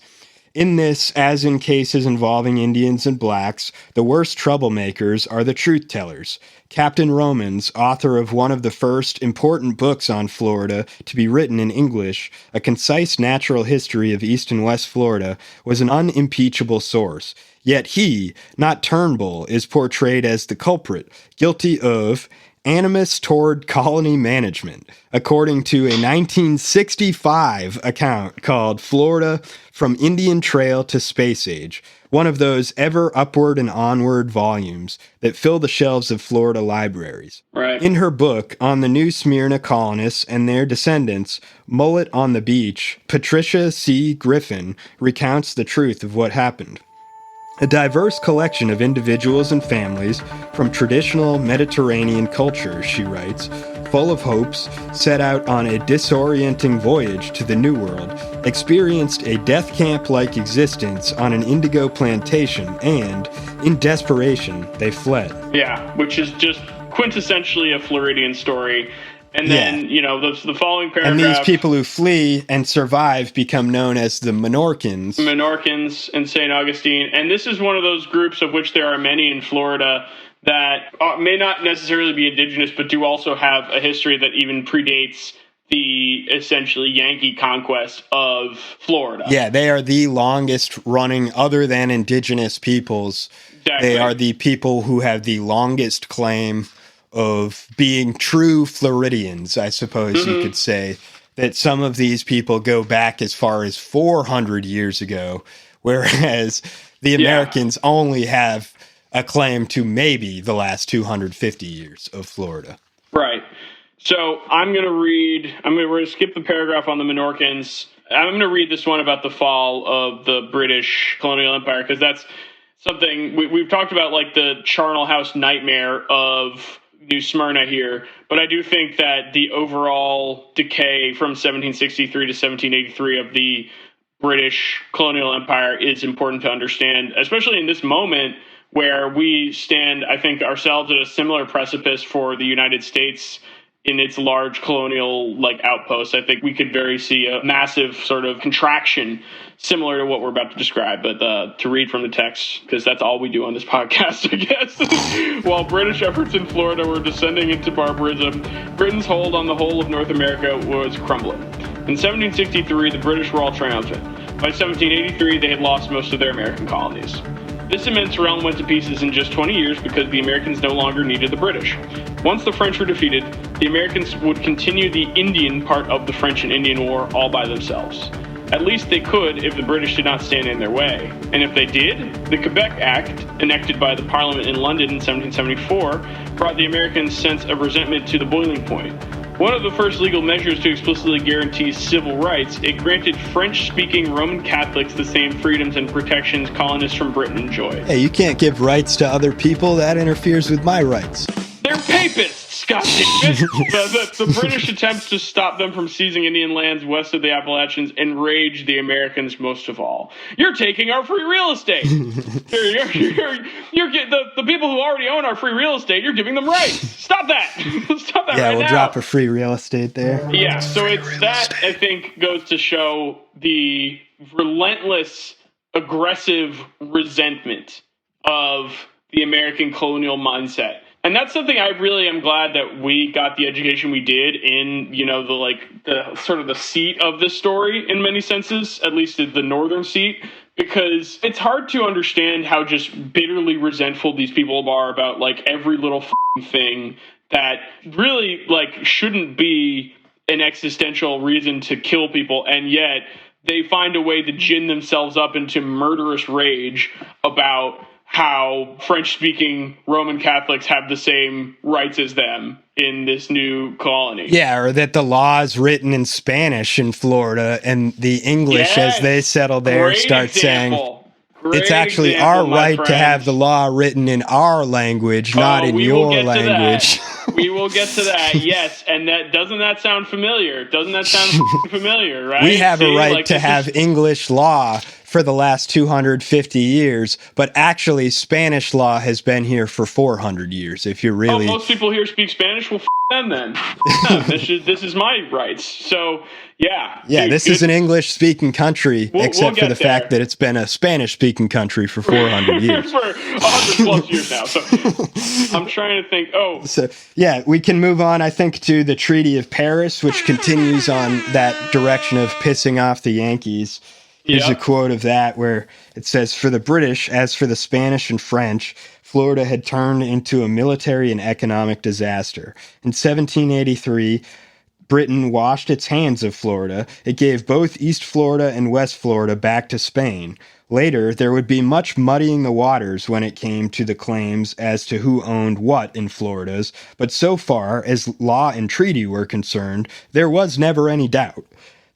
in this, as in cases involving Indians and blacks, the worst troublemakers are the truth tellers. Captain Romans, author of one of the first important books on Florida to be written in English, A Concise Natural History of East and West Florida, was an unimpeachable source. Yet he, not Turnbull, is portrayed as the culprit, guilty of animus toward colony management, according to a 1965 account called Florida From Indian Trail to Space Age, one of those ever upward and onward volumes that fill the shelves of Florida libraries. In her book on the New Smyrna colonists and their descendants, Mullet on the Beach, Patricia C. Griffin recounts the truth of what happened. A diverse collection of individuals and families from traditional Mediterranean cultures, she writes, full of hopes, set out on a disorienting voyage to the New World, experienced a death camp-like existence on an indigo plantation, and, in desperation, they fled. Yeah, which is just quintessentially a Floridian story. And then, you know, the following paragraph... And these people who flee and survive become known as the Menorcans. Menorcans and St. Augustine. And this is one of those groups of which there are many in Florida that may not necessarily be indigenous, but do also have a history that even predates the essentially Yankee conquest of Florida. Yeah, they are the longest running, other than indigenous peoples. Exactly. They are the people who have the longest claim of being true Floridians, I suppose you could say, that some of these people go back as far as 400 years ago, whereas the Americans only have a claim to maybe the last 250 years of Florida. Right. So we're going to skip the paragraph on the Menorcans. I'm going to read this one about the fall of the British colonial empire, because that's something we've talked about, like the charnel house nightmare of New Smyrna here, but I do think that the overall decay from 1763 to 1783 of the British colonial empire is important to understand, especially in this moment where we stand, I think, ourselves at a similar precipice for the United States in its large colonial outposts. I think we could see a massive sort of contraction similar to what we're about to describe, but to read from the text, because that's all we do on this podcast, I guess. While British efforts in Florida were descending into barbarism, Britain's hold on the whole of North America was crumbling. In 1763, the British were all triumphant. By 1783, they had lost most of their American colonies. This immense realm went to pieces in just 20 years because the Americans no longer needed the British. Once the French were defeated, the Americans would continue the Indian part of the French and Indian War all by themselves. At least they could if the British did not stand in their way. And if they did, the Quebec Act, enacted by the Parliament in London in 1774, brought the Americans' sense of resentment to the boiling point. One of the first legal measures to explicitly guarantee civil rights, it granted French-speaking Roman Catholics the same freedoms and protections colonists from Britain enjoyed. Hey, you can't give rights to other people. That interferes with my rights. They're papists, goddammit. The British attempts to stop them from seizing Indian lands west of the Appalachians enraged the Americans most of all. You're taking our free real estate. You're the people who already own our free real estate, you're giving them rights. Stop that. Stop that right now. Yeah, we'll drop a free real estate there. Yeah, so it's that, I think, goes to show the relentless, aggressive resentment of the American colonial mindset. And that's something I really am glad that we got the education we did in, the sort of the seat of this story in many senses, at least the northern seat, because it's hard to understand how just bitterly resentful these people are about every little thing that really shouldn't be an existential reason to kill people, and yet they find a way to gin themselves up into murderous rage about how French-speaking Roman Catholics have the same rights as them in this new colony. Yeah, or that the law is written in Spanish in Florida, and the English, as they settle there, start saying, it's actually our right to have the law written in our language, not in your language. We will get to that, yes. And doesn't that sound familiar? Doesn't that sound familiar, right? We have a right to have English law for the last 250 years, but actually Spanish law has been here for 400 years, if you really... most people here speak Spanish? Well, them then. This is my rights. So, yeah. Yeah, this is an English-speaking country, except for the fact that it's been a Spanish-speaking country for 400 years. For 100 plus years now. So I'm trying to think, So, yeah, we can move on, I think, to the Treaty of Paris, which continues on that direction of pissing off the Yankees. Here's a quote of that where it says, "For the British, as for the Spanish and French, Florida had turned into a military and economic disaster. In 1783, Britain washed its hands of Florida. It gave both East Florida and West Florida back to Spain. Later, there would be much muddying the waters when it came to the claims as to who owned what in Floridas, but so far as law and treaty were concerned, there was never any doubt.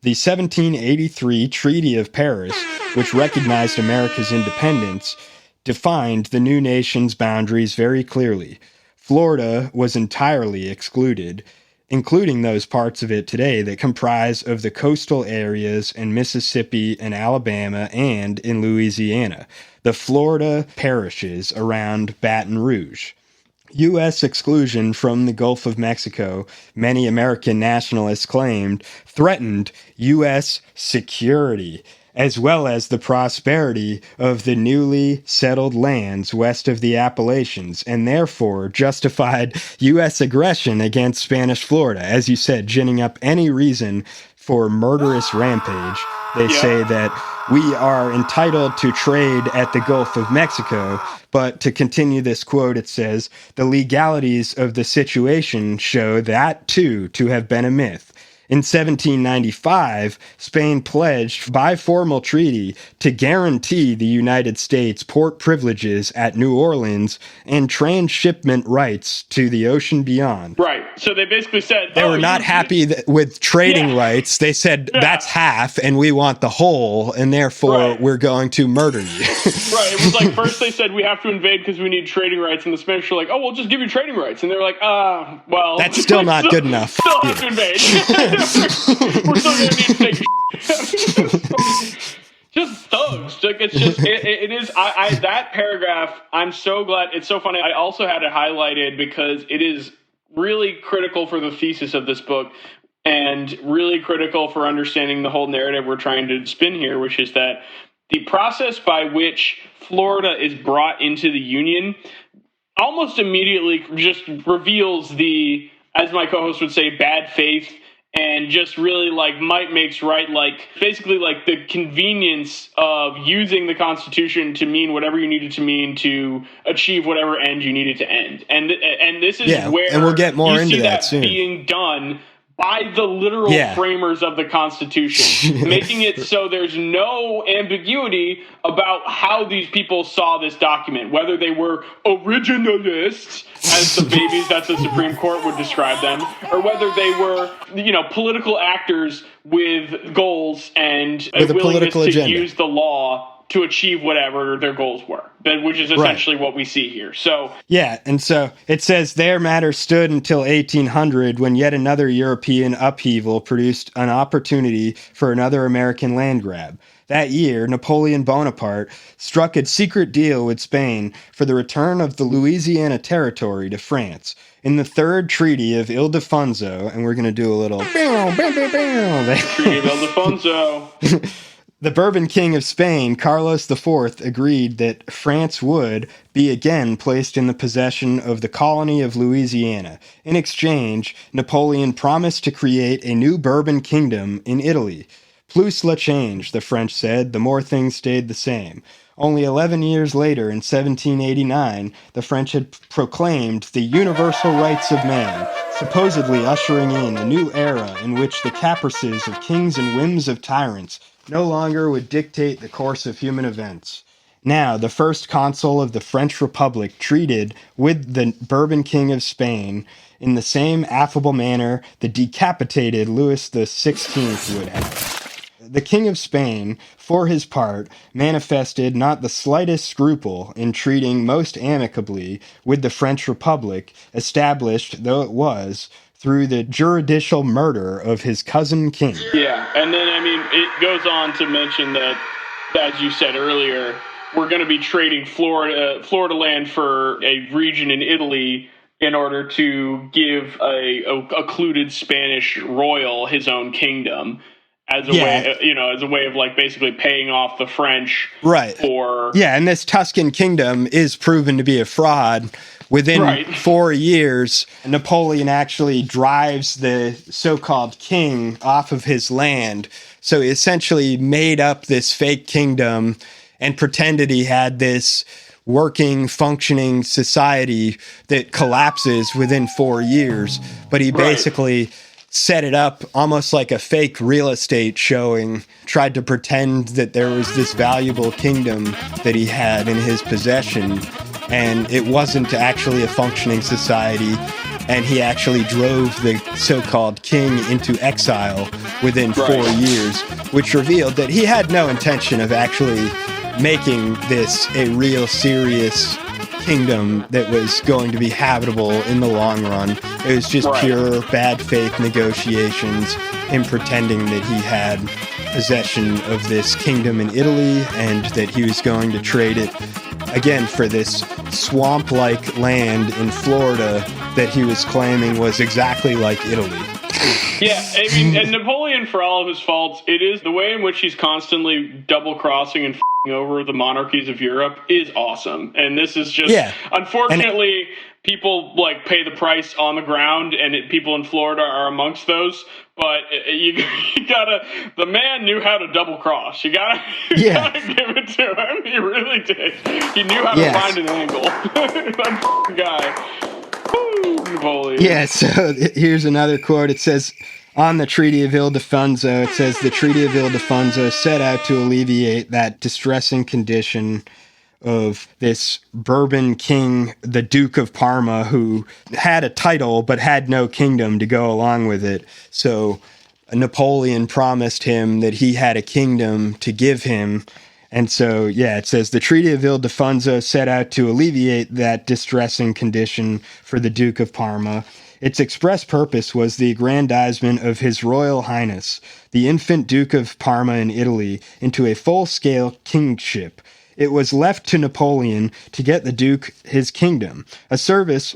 The 1783 Treaty of Paris, which recognized America's independence, defined the new nation's boundaries very clearly. Florida was entirely excluded, including those parts of it today that comprise of the coastal areas in Mississippi and Alabama and in Louisiana, the Florida parishes around Baton Rouge. U.S. exclusion from the Gulf of Mexico, many American nationalists claimed, threatened U.S. security, as well as the prosperity of the newly settled lands west of the Appalachians, and therefore justified U.S. aggression against Spanish Florida. As you said, ginning up any reason for murderous rampage. They say that we are entitled to trade at the Gulf of Mexico, but to continue this quote, it says, the legalities of the situation show that, too, to have been a myth. In 1795, Spain pledged by formal treaty to guarantee the United States port privileges at New Orleans and transshipment rights to the ocean beyond. Right. So they basically said... They were not happy with trading rights. They said, that's half, and we want the whole, and therefore we're going to murder you. Right. It was like, first they said, we have to invade because we need trading rights, and the Spanish were like, oh, we'll just give you trading rights. And they were like, well... That's still not good enough. Still have to invade. We're still going to need to take just thugs. Like, it's just, it is, that paragraph, I'm so glad, it's so funny. I also had it highlighted because it is really critical for the thesis of this book and really critical for understanding the whole narrative we're trying to spin here, which is that the process by which Florida is brought into the Union almost immediately just reveals the, as my co-host would say, bad faith and just really like might makes right, like basically like the convenience of using the Constitution to mean whatever you need it to mean to achieve whatever end you need it to end. And this is where and we'll get more you into see that soon. being done by the literal framers of the Constitution, making it so there's no ambiguity about how these people saw this document, whether they were originalists, as the babies that the Supreme Court would describe them, or whether they were, political actors with goals and with a willingness to agenda. use the law to achieve whatever their goals were, which is essentially what we see here. So and so it says their matter stood until 1800, when yet another European upheaval produced an opportunity for another American land grab. That year, Napoleon Bonaparte struck a secret deal with Spain for the return of the Louisiana Territory to France. In the Third Treaty of Ildefonso, and we're going to do a little... Treaty of Ildefonso. The Bourbon King of Spain, Carlos IV, agreed that France would be again placed in the possession of the colony of Louisiana. In exchange, Napoleon promised to create a new Bourbon kingdom in Italy. Plus la change, the French said, the more things stayed the same. Only 11 years later, in 1789, the French had proclaimed the universal rights of man, supposedly ushering in a new era in which the caprices of kings and whims of tyrants no longer would dictate the course of human events. Now, the first consul of the French Republic treated with the Bourbon King of Spain in the same affable manner the decapitated Louis XVI would have. The King of Spain, for his part, manifested not the slightest scruple in treating most amicably with the French Republic, established though it was through the juridical murder of his cousin king. Yeah, and then, it goes on to mention that, as you said earlier, we're going to be trading Florida land for a region in Italy in order to give a occluded Spanish royal his own kingdom. As a way of like basically paying off the French, right? And this Tuscan kingdom is proven to be a fraud. Within 4 years, Napoleon actually drives the so-called king off of his land. So he essentially made up this fake kingdom and pretended he had this working, functioning society that collapses within 4 years. But he basically set it up almost like a fake real estate showing, tried to pretend that there was this valuable kingdom that he had in his possession, and it wasn't actually a functioning society, and he actually drove the so-called king into exile within 4 years, which revealed that he had no intention of actually making this a real serious kingdom that was going to be habitable in the long run. It was just pure bad faith negotiations, him pretending that he had possession of this kingdom in Italy and that he was going to trade it again for this swamp-like land in Florida that he was claiming was exactly like Italy. Yeah, and Napoleon, for all of his faults, it is the way in which he's constantly double-crossing and over the monarchies of Europe is awesome. And this is just, unfortunately, people like pay the price on the ground, and people in Florida are amongst those. But you gotta, the man knew how to double cross. You gotta give it to him. He really did. He knew how to find an angle. That guy. Woo, Napoleon. Yeah, so here's another quote. It says, on the Treaty of Ildefonso, it says, the Treaty of Ildefonso set out to alleviate that distressing condition of this Bourbon king, the Duke of Parma, who had a title but had no kingdom to go along with it. So Napoleon promised him that he had a kingdom to give him. And so, it says the Treaty of Ildefonso set out to alleviate that distressing condition for the Duke of Parma. Its express purpose was the aggrandizement of His Royal Highness, the infant Duke of Parma in Italy, into a full-scale kingship. It was left to Napoleon to get the Duke his kingdom, a service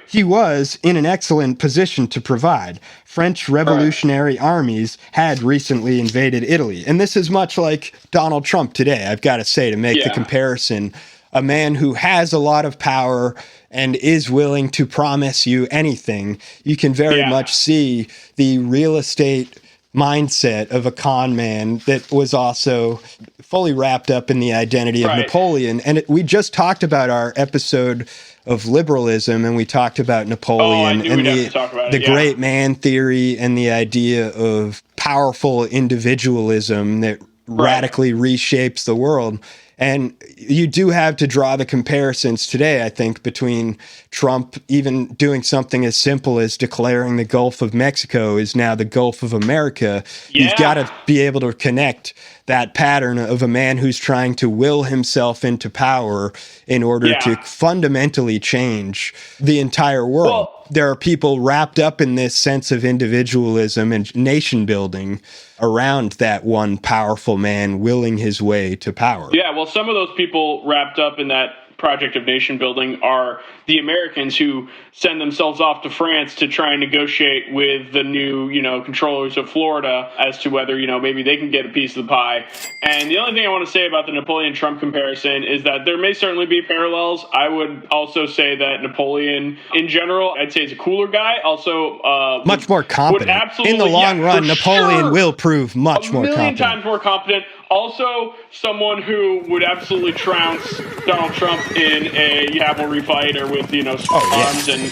he was in an excellent position to provide. French revolutionary armies had recently invaded Italy, and this is much like Donald Trump today, I've got to say, to make the comparison. a man who has a lot of power and is willing to promise you anything, you can very much see the real estate mindset of a con man that was also fully wrapped up in the identity of Napoleon. And we just talked about our episode of liberalism, and we talked about Napoleon and the great man theory and the idea of powerful individualism that radically reshapes the world. And you do have to draw the comparisons today, I think, between Trump even doing something as simple as declaring the Gulf of Mexico is now the Gulf of America. You've got to be able to connect that pattern of a man who's trying to will himself into power in order to fundamentally change the entire world. Well, there are people wrapped up in this sense of individualism and nation building around that one powerful man willing his way to power. Yeah, well, some of those people wrapped up in that project of nation building are the Americans who send themselves off to France to try and negotiate with the new, controllers of Florida as to whether, maybe they can get a piece of the pie. And the only thing I want to say about the Napoleon-Trump comparison is that there may certainly be parallels. I would also say that Napoleon, in general, I'd say is a cooler guy. Also, much more competent. In the long run, Napoleon will prove much more competent. A million times more competent. Also, someone who would absolutely trounce Donald Trump in a cavalry fight or with, arms and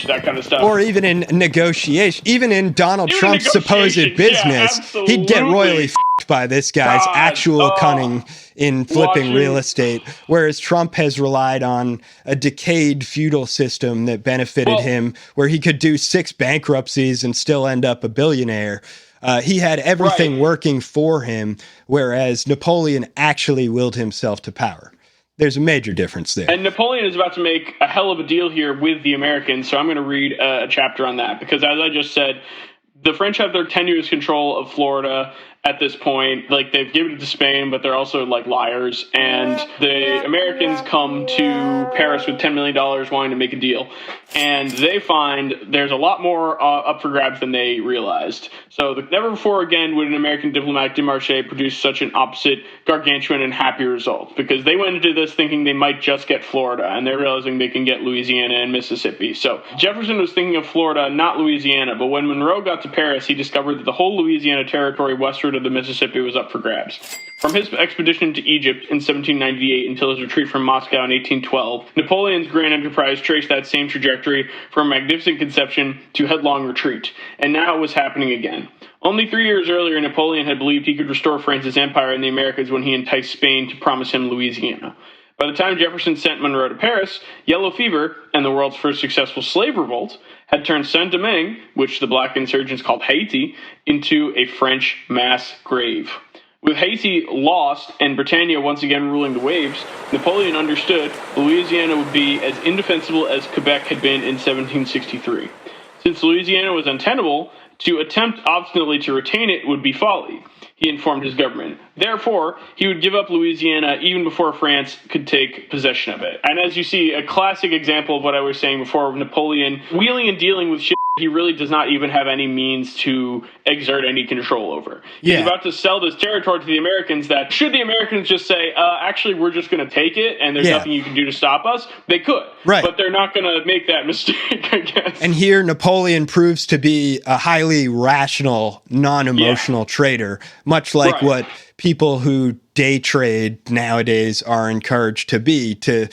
that kind of stuff. Or even in negotiation, even in Donald Trump's supposed business, he'd get royally f***ed by this guy's actual cunning in flipping real estate, whereas Trump has relied on a decayed feudal system that benefited him, where he could do 6 bankruptcies and still end up a billionaire. He had everything working for him, whereas Napoleon actually willed himself to power. There's a major difference there. And Napoleon is about to make a hell of a deal here with the Americans, so I'm going to read a chapter on that, because as I just said, the French have their tenuous control of Florida at this point. Like, they've given it to Spain, but they're also like liars. And the Americans come to Paris with $10 million wanting to make a deal. And they find there's a lot more up for grabs than they realized. So never before again would an American diplomatic démarche produce such an opposite, gargantuan, and happy result. Because they went into this thinking they might just get Florida, and they're realizing they can get Louisiana and Mississippi. So Jefferson was thinking of Florida, not Louisiana. But when Monroe got to Paris, he discovered that the whole Louisiana territory westward of the Mississippi was up for grabs. From his expedition to Egypt in 1798 until his retreat from Moscow in 1812, Napoleon's grand enterprise traced that same trajectory from magnificent conception to headlong retreat, and now it was happening again. Only 3 years earlier, Napoleon had believed he could restore France's empire in the Americas when he enticed Spain to promise him Louisiana. By the time Jefferson sent Monroe to Paris, yellow fever and the world's first successful slave revolt had turned Saint-Domingue, which the black insurgents called Haiti, into a French mass grave. With Haiti lost and Britannia once again ruling the waves, Napoleon understood Louisiana would be as indefensible as Quebec had been in 1763. Since Louisiana was untenable, to attempt obstinately to retain it would be folly, he informed his government. Therefore, he would give up Louisiana even before France could take possession of it. And as you see, a classic example of what I was saying before of Napoleon wheeling and dealing with shit he really does not even have any means to exert any control over. He's about to sell this territory to the Americans that, should the Americans just say, actually, we're just going to take it and there's nothing you can do to stop us, they could. Right. But they're not going to make that mistake, I guess. And here Napoleon proves to be a highly rational, non-emotional trader, much like what people who day trade nowadays are encouraged to be, to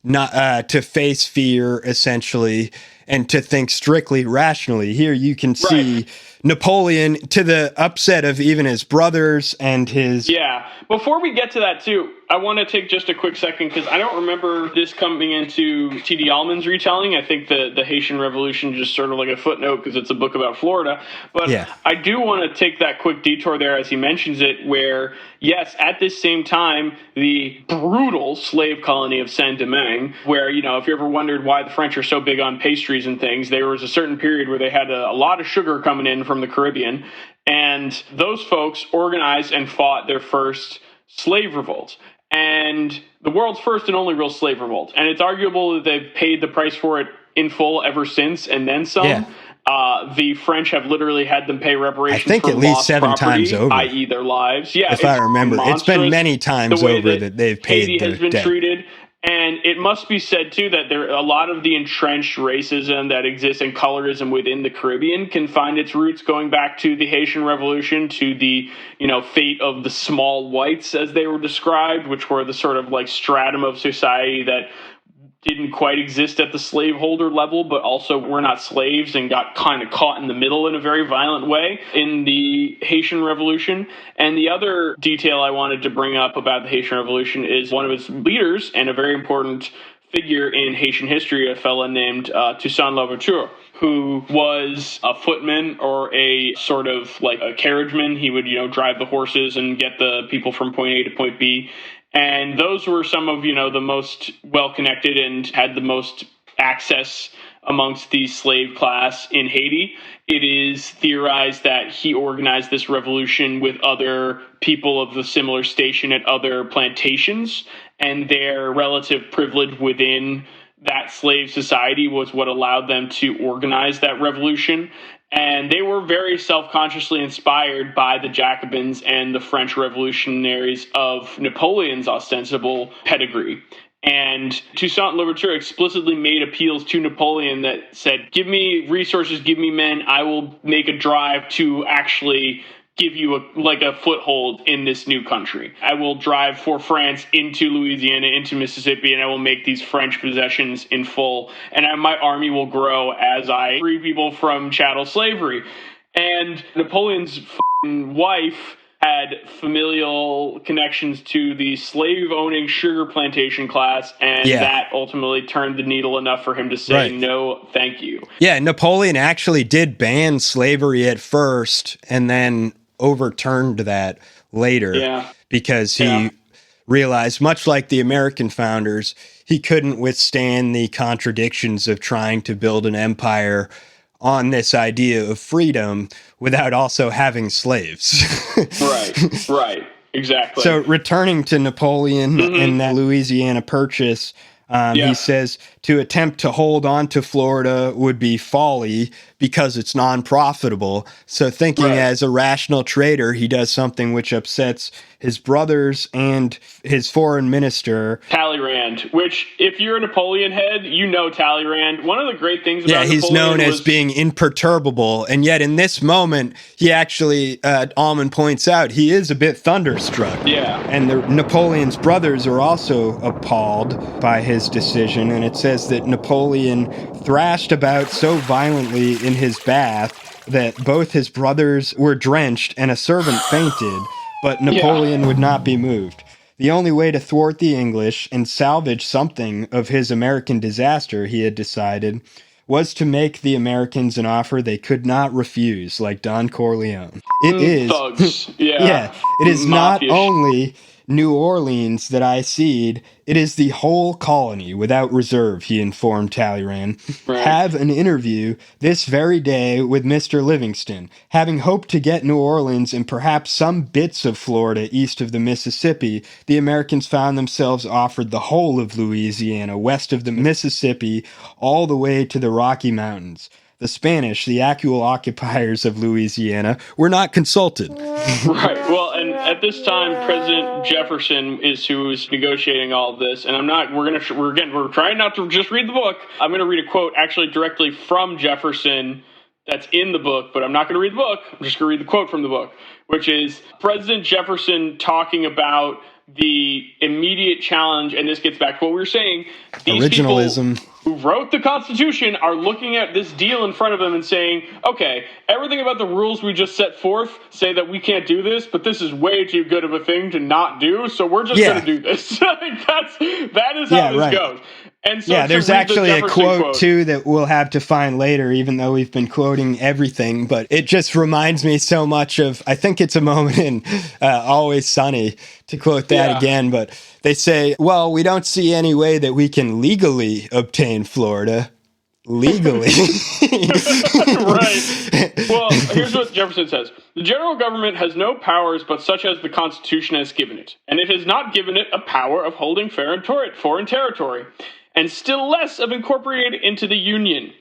not to face fear, essentially, and to think strictly rationally. Here you can see Napoleon, to the upset of even his brothers and his... Yeah. Before we get to that, too, I want to take just a quick second, because I don't remember this coming into T.D. Allman's retelling. I think the Haitian Revolution just sort of like a footnote, because it's a book about Florida. But I do want to take that quick detour there as he mentions it, where, yes, at this same time, the brutal slave colony of Saint-Domingue, where, if you ever wondered why the French are so big on pastries and things, there was a certain period where they had a lot of sugar coming in from the Caribbean, and those folks organized and fought their first slave revolt. And the world's first and only real slave revolt. And it's arguable that they've paid the price for it in full ever since, and then some. Yeah. The French have literally had them pay reparations. I think for at least lost 7 property, times over, i.e. their lives. Yeah, if I remember, it's been many times over that they've paid Haiti their has been debt. treated. And it must be said, too, that a lot of the entrenched racism that exists and colorism within the Caribbean can find its roots going back to the Haitian Revolution, to the, fate of the small whites, as they were described, which were the sort of like stratum of society that didn't quite exist at the slaveholder level, but also were not slaves and got kind of caught in the middle in a very violent way in the Haitian Revolution. And the other detail I wanted to bring up about the Haitian Revolution is one of its leaders and a very important figure in Haitian history, a fella named Toussaint Louverture, who was a footman or a sort of like a carriageman. He would, drive the horses and get the people from point A to point B. And those were some of, the most well-connected and had the most access amongst the slave class in Haiti. It is theorized that he organized this revolution with other people of the similar station at other plantations, and their relative privilege within that slave society was what allowed them to organize that revolution. And they were very self-consciously inspired by the Jacobins and the French revolutionaries of Napoleon's ostensible pedigree. And Toussaint Louverture explicitly made appeals to Napoleon that said, give me resources, give me men, I will make a drive to actually give you a foothold in this new country. I will drive for France into Louisiana, into Mississippi, and I will make these French possessions in full. And my army will grow as I free people from chattel slavery. And Napoleon's wife had familial connections to the slave-owning sugar plantation class, and that ultimately turned the needle enough for him to say, no, thank you. Yeah, Napoleon actually did ban slavery at first, and then overturned that later because he realized, much like the American founders, he couldn't withstand the contradictions of trying to build an empire on this idea of freedom without also having slaves. Right, exactly. So returning to Napoleon and that Louisiana purchase, he says to attempt to hold on to Florida would be folly because it's non-profitable. So thinking as a rational trader, he does something which upsets his brothers and his foreign minister. Talleyrand, which if you're a Napoleon head, you know Talleyrand. One of the great things about he's Napoleon known as being imperturbable. And yet in this moment, he actually, Allman points out, he is a bit thunderstruck. Yeah. And Napoleon's brothers are also appalled by his decision. And it says that Napoleon thrashed about so violently in his bath that both his brothers were drenched and a servant fainted, but Napoleon would not be moved. The only way to thwart the English and salvage something of his American disaster, he had decided, was to make the Americans an offer they could not refuse, like Don Corleone. It is thugs. it is not only New Orleans that I cede, it is the whole colony without reserve, he informed Talleyrand. Have an interview this very day with Mr. Livingston. Having hoped to get New Orleans and perhaps some bits of Florida east of the Mississippi, the Americans found themselves offered the whole of Louisiana west of the Mississippi all the way to the Rocky Mountains. The Spanish, the actual occupiers of Louisiana, were not consulted. Right. Well, and at this time, President Jefferson is who's negotiating all of this. And we're trying not to just read the book. I'm going to read a quote actually directly from Jefferson that's in the book, but I'm not going to read the book. I'm just going to read the quote from the book, which is President Jefferson talking about the immediate challenge. And this gets back to what we were saying. These originalism. People who wrote the Constitution are looking at this deal in front of them and saying, okay, everything about the rules we just set forth say that we can't do this, but this is way too good of a thing to not do, so we're just going to do this. that is how this goes. And so there's actually a quote, too, that we'll have to find later, even though we've been quoting everything, but it just reminds me so much of, I think it's a moment in Always Sunny, to quote that again, but they say, well, we don't see any way that we can legally obtain Florida. Legally. Right. Well, here's what Jefferson says. The general government has no powers but such as the Constitution has given it, and it has not given it a power of holding foreign territory, and still less of incorporating it into the Union.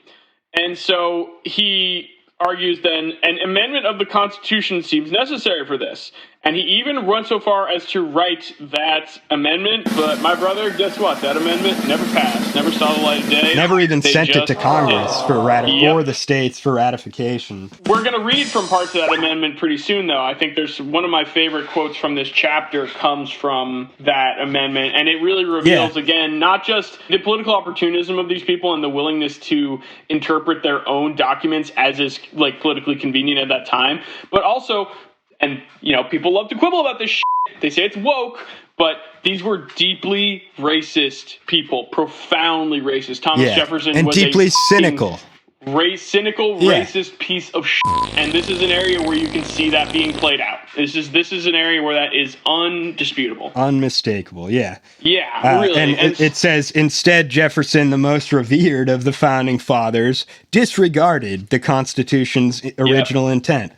And so he argues then, an amendment of the Constitution seems necessary for this, And he even went so far as to write that amendment, but my brother, guess what? That amendment never passed, never saw the light of day. Never even sent it to Congress or the states for ratification. We're going to read from parts of that amendment pretty soon, though. I think there's one of my favorite quotes from this chapter comes from that amendment, and it really reveals, again, not just the political opportunism of these people and the willingness to interpret their own documents as is like politically convenient at that time, but also, and, you know, people love to quibble about this shit. They say it's woke, but these were deeply racist people, profoundly racist. Thomas Jefferson was deeply cynical. Racist piece of shit. And this is an area where you can see that being played out. This is an area where that is undisputable. Unmistakable, yeah. Yeah, really. And it says, instead, Jefferson, the most revered of the founding fathers, disregarded the Constitution's original intent.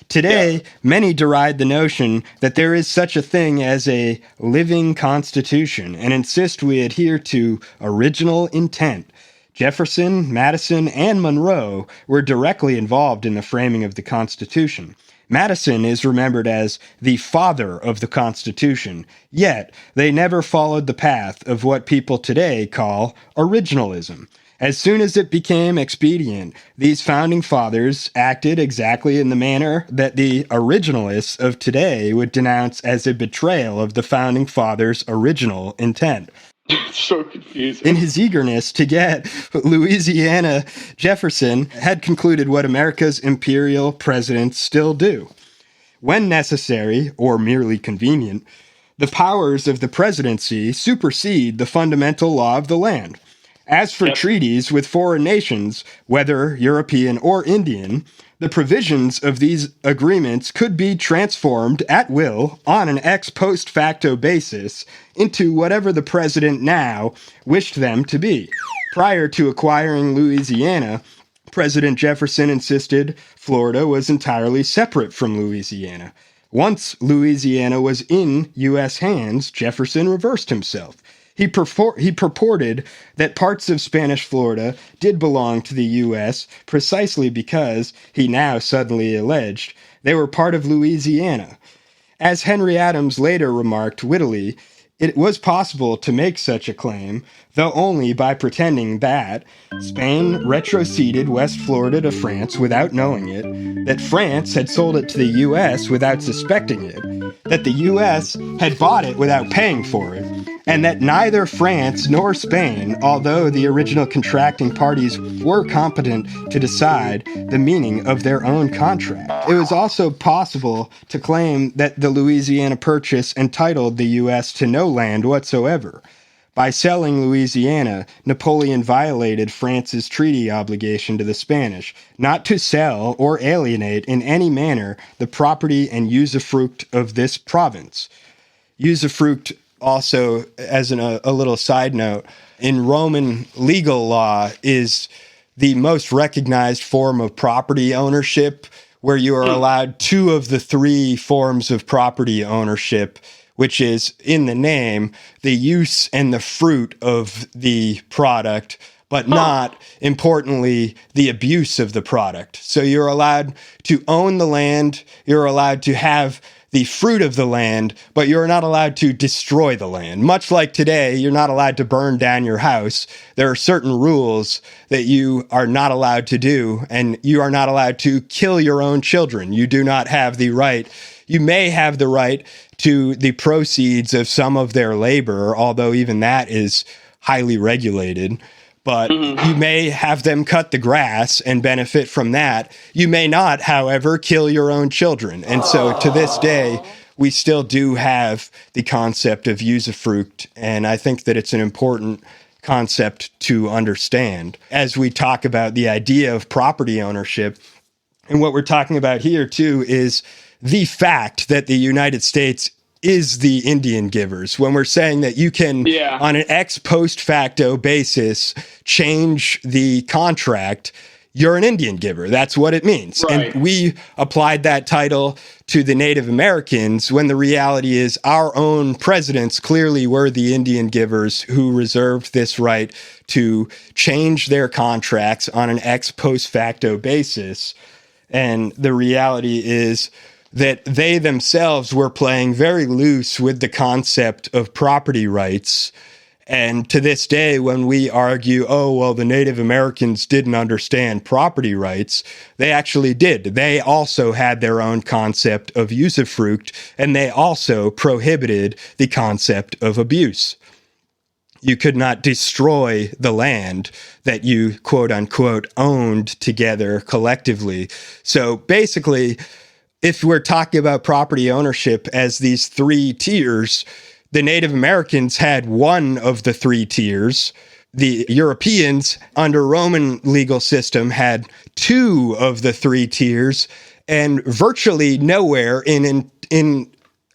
Today, many deride the notion that there is such a thing as a living constitution and insist we adhere to original intent. Jefferson, Madison, and Monroe were directly involved in the framing of the Constitution. Madison is remembered as the father of the Constitution, yet they never followed the path of what people today call originalism. As soon as it became expedient, these founding fathers acted exactly in the manner that the originalists of today would denounce as a betrayal of the founding fathers' original intent. It's so confusing. In his eagerness to get Louisiana, Jefferson had concluded what America's imperial presidents still do. When necessary, or merely convenient, the powers of the presidency supersede the fundamental law of the land. As for treaties with foreign nations, whether European or Indian, the provisions of these agreements could be transformed at will on an ex post facto basis into whatever the president now wished them to be. Prior to acquiring Louisiana, President Jefferson insisted Florida was entirely separate from Louisiana. Once Louisiana was in U.S. hands, Jefferson reversed himself. He purported that parts of Spanish Florida did belong to the U.S. precisely because, he now suddenly alleged, they were part of Louisiana. As Henry Adams later remarked wittily, it was possible to make such a claim, though only by pretending that Spain retroceded West Florida to France without knowing it, that France had sold it to the U.S. without suspecting it, that the U.S. had bought it without paying for it, and that neither France nor Spain, although the original contracting parties were competent to decide the meaning of their own contract. It was also possible to claim that the Louisiana Purchase entitled the U.S. to no land whatsoever. By selling Louisiana, Napoleon violated France's treaty obligation to the Spanish, not to sell or alienate in any manner the property and usufruct of this province. Usufruct, also, as a little side note, in Roman legal law is the most recognized form of property ownership, where you are allowed two of the three forms of property ownership, which is, in the name, the use and the fruit of the product, but not, importantly, the abuse of the product. So you're allowed to own the land, you're allowed to have the fruit of the land, but you're not allowed to destroy the land. Much like today, you're not allowed to burn down your house. There are certain rules that you are not allowed to do, and you are not allowed to kill your own children. You do not have the right. You may have the right to the proceeds of some of their labor, although even that is highly regulated. But you may have them cut the grass and benefit from that. You may not, however, kill your own children. And so to this day, we still do have the concept of usufruct. And I think that it's an important concept to understand as we talk about the idea of property ownership. And what we're talking about here, too, is the fact that the United States is the Indian givers. When we're saying that you can, on an ex post facto basis, change the contract, you're an Indian giver. That's what it means. Right. And we applied that title to the Native Americans when the reality is our own presidents clearly were the Indian givers who reserved this right to change their contracts on an ex post facto basis. And the reality is, that they themselves were playing very loose with the concept of property rights. And to this day, when we argue, oh, well, the Native Americans didn't understand property rights, they actually did. They also had their own concept of usufruct, and they also prohibited the concept of abuse. You could not destroy the land that you, quote unquote, owned together collectively. So basically, if we're talking about property ownership as these three tiers, the Native Americans had one of the three tiers. The Europeans, under Roman legal system, had two of the three tiers, and virtually nowhere in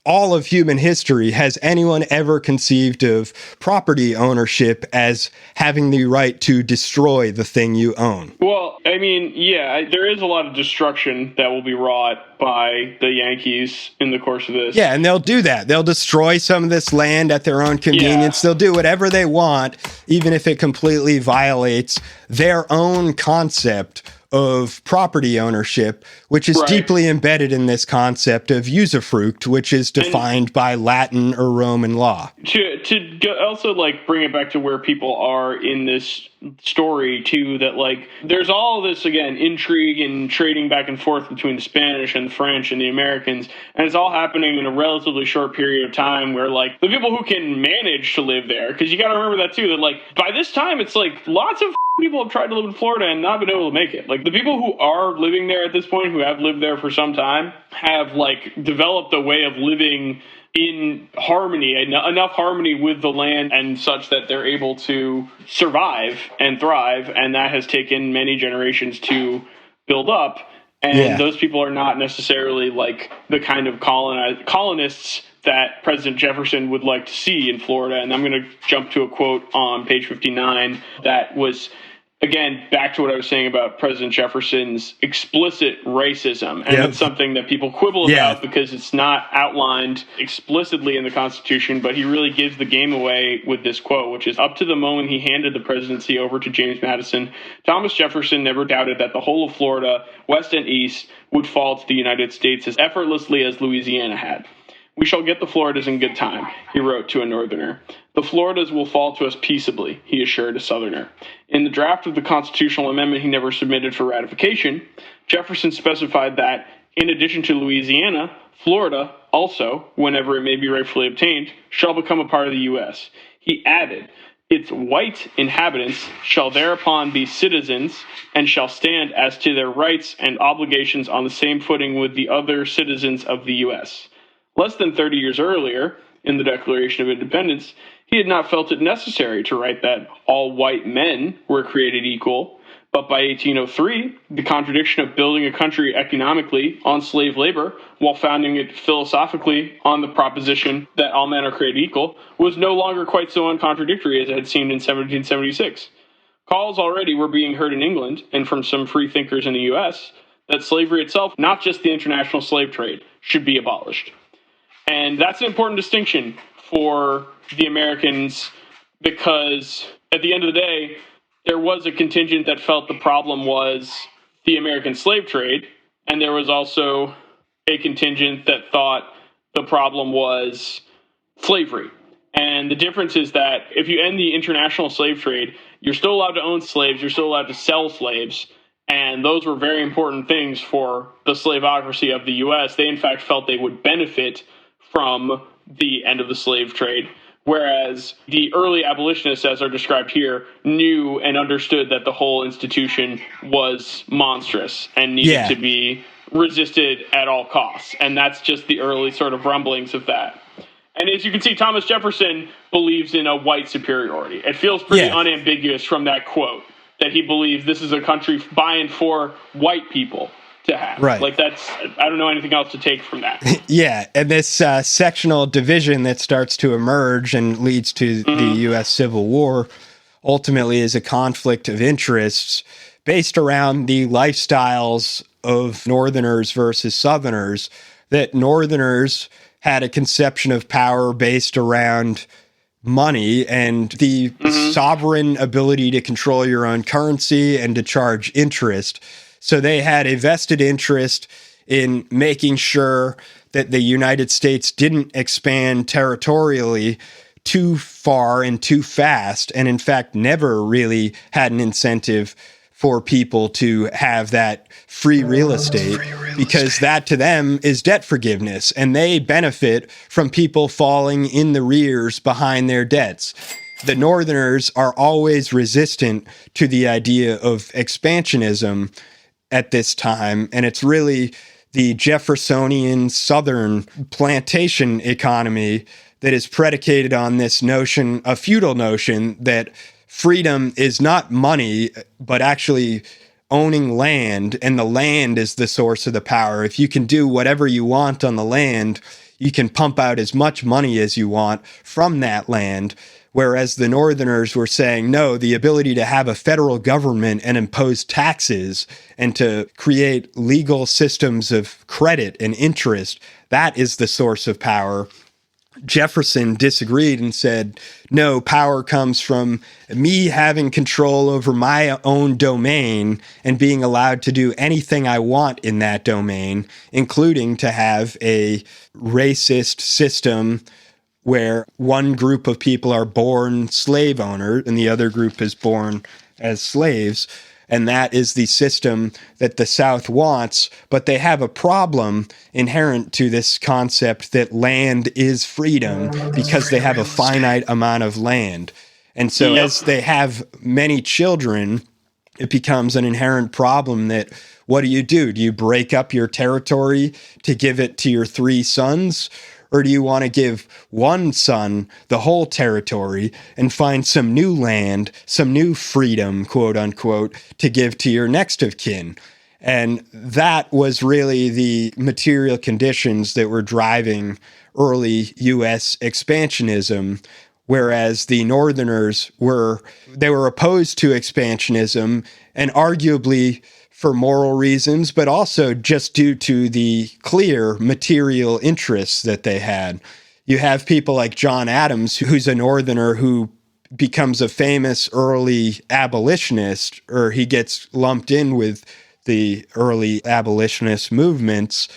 all of human history has anyone ever conceived of property ownership as having the right to destroy the thing you own. Well, I mean, yeah, there is a lot of destruction that will be wrought by the Yankees in the course of this. Yeah, and they'll do that. They'll destroy some of this land at their own convenience. Yeah. They'll do whatever they want, even if it completely violates their own concept of property ownership, which is deeply embedded in this concept of usufruct, which is defined by Latin or Roman law. To also bring it back to where people are in this story too, that there's all this again intrigue and trading back and forth between the Spanish and the French and the Americans, and it's all happening in a relatively short period of time where the people who can manage to live there, because you got to remember that too, that by this time it's lots of people have tried to live in Florida and not been able to make it. The people who are living there at this point, who have lived there for some time, have developed a way of living in harmony, enough harmony with the land and such that they're able to survive and thrive. And that has taken many generations to build up. And those people are not necessarily the kind of colonists that President Jefferson would like to see in Florida. And I'm going to jump to a quote on page 59 that was, again, back to what I was saying about President Jefferson's explicit racism. And it's something that people quibble about because it's not outlined explicitly in the Constitution, but he really gives the game away with this quote, which is, up to the moment he handed the presidency over to James Madison, Thomas Jefferson never doubted that the whole of Florida, west and east, would fall to the United States as effortlessly as Louisiana had. We shall get the Floridas in good time, he wrote to a Northerner. The Floridas will fall to us peaceably, he assured a Southerner. In the draft of the constitutional amendment he never submitted for ratification, Jefferson specified that, in addition to Louisiana, Florida also, whenever it may be rightfully obtained, shall become a part of the U.S. He added, its white inhabitants shall thereupon be citizens and shall stand as to their rights and obligations on the same footing with the other citizens of the U.S. Less than 30 years earlier, in the Declaration of Independence, he had not felt it necessary to write that all white men were created equal, but by 1803, the contradiction of building a country economically on slave labor while founding it philosophically on the proposition that all men are created equal was no longer quite so uncontradictory as it had seemed in 1776. Calls already were being heard in England, and from some free thinkers in the U.S., that slavery itself, not just the international slave trade, should be abolished. And that's an important distinction for the Americans because at the end of the day, there was a contingent that felt the problem was the American slave trade, and there was also a contingent that thought the problem was slavery. And the difference is that if you end the international slave trade, you're still allowed to own slaves, you're still allowed to sell slaves, and those were very important things for the slaveocracy of the U.S. They, in fact, felt they would benefit from the end of the slave trade, whereas the early abolitionists, as are described here, knew and understood that the whole institution was monstrous and needed to be resisted at all costs. And that's just the early sort of rumblings of that. And as you can see, Thomas Jefferson believes in a white superiority. It feels pretty unambiguous from that quote that he believes this is a country by and for white people to have. Right. I don't know anything else to take from that. And this sectional division that starts to emerge and leads to the U.S. Civil War ultimately is a conflict of interests based around the lifestyles of Northerners versus Southerners, that Northerners had a conception of power based around money and the sovereign ability to control your own currency and to charge interest. So they had a vested interest in making sure that the United States didn't expand territorially too far and too fast, and in fact never really had an incentive for people to have that free real estate, because that to them is debt forgiveness, and they benefit from people falling in the rears behind their debts. The Northerners are always resistant to the idea of expansionism at this time, and it's really the Jeffersonian Southern plantation economy that is predicated on this notion, a feudal notion, that freedom is not money, but actually owning land, and the land is the source of the power. If you can do whatever you want on the land, you can pump out as much money as you want from that land. Whereas the Northerners were saying, no, the ability to have a federal government and impose taxes and to create legal systems of credit and interest, that is the source of power. Jefferson disagreed and said, no, power comes from me having control over my own domain and being allowed to do anything I want in that domain, including to have a racist system where one group of people are born slave owners and the other group is born as slaves. And that is the system that the South wants, but they have a problem inherent to this concept that land is freedom because they have a finite amount of land. And so as they have many children, it becomes an inherent problem that what do? Do you break up your territory to give it to your 3 sons? Or do you want to give one son the whole territory and find some new land, some new freedom, quote unquote, to give to your next of kin? And that was really the material conditions that were driving early U.S. expansionism, whereas the Northerners were opposed to expansionism, and arguably for moral reasons, but also just due to the clear material interests that they had. You have people like John Adams, who's a Northerner who becomes a famous early abolitionist, or he gets lumped in with the early abolitionist movements.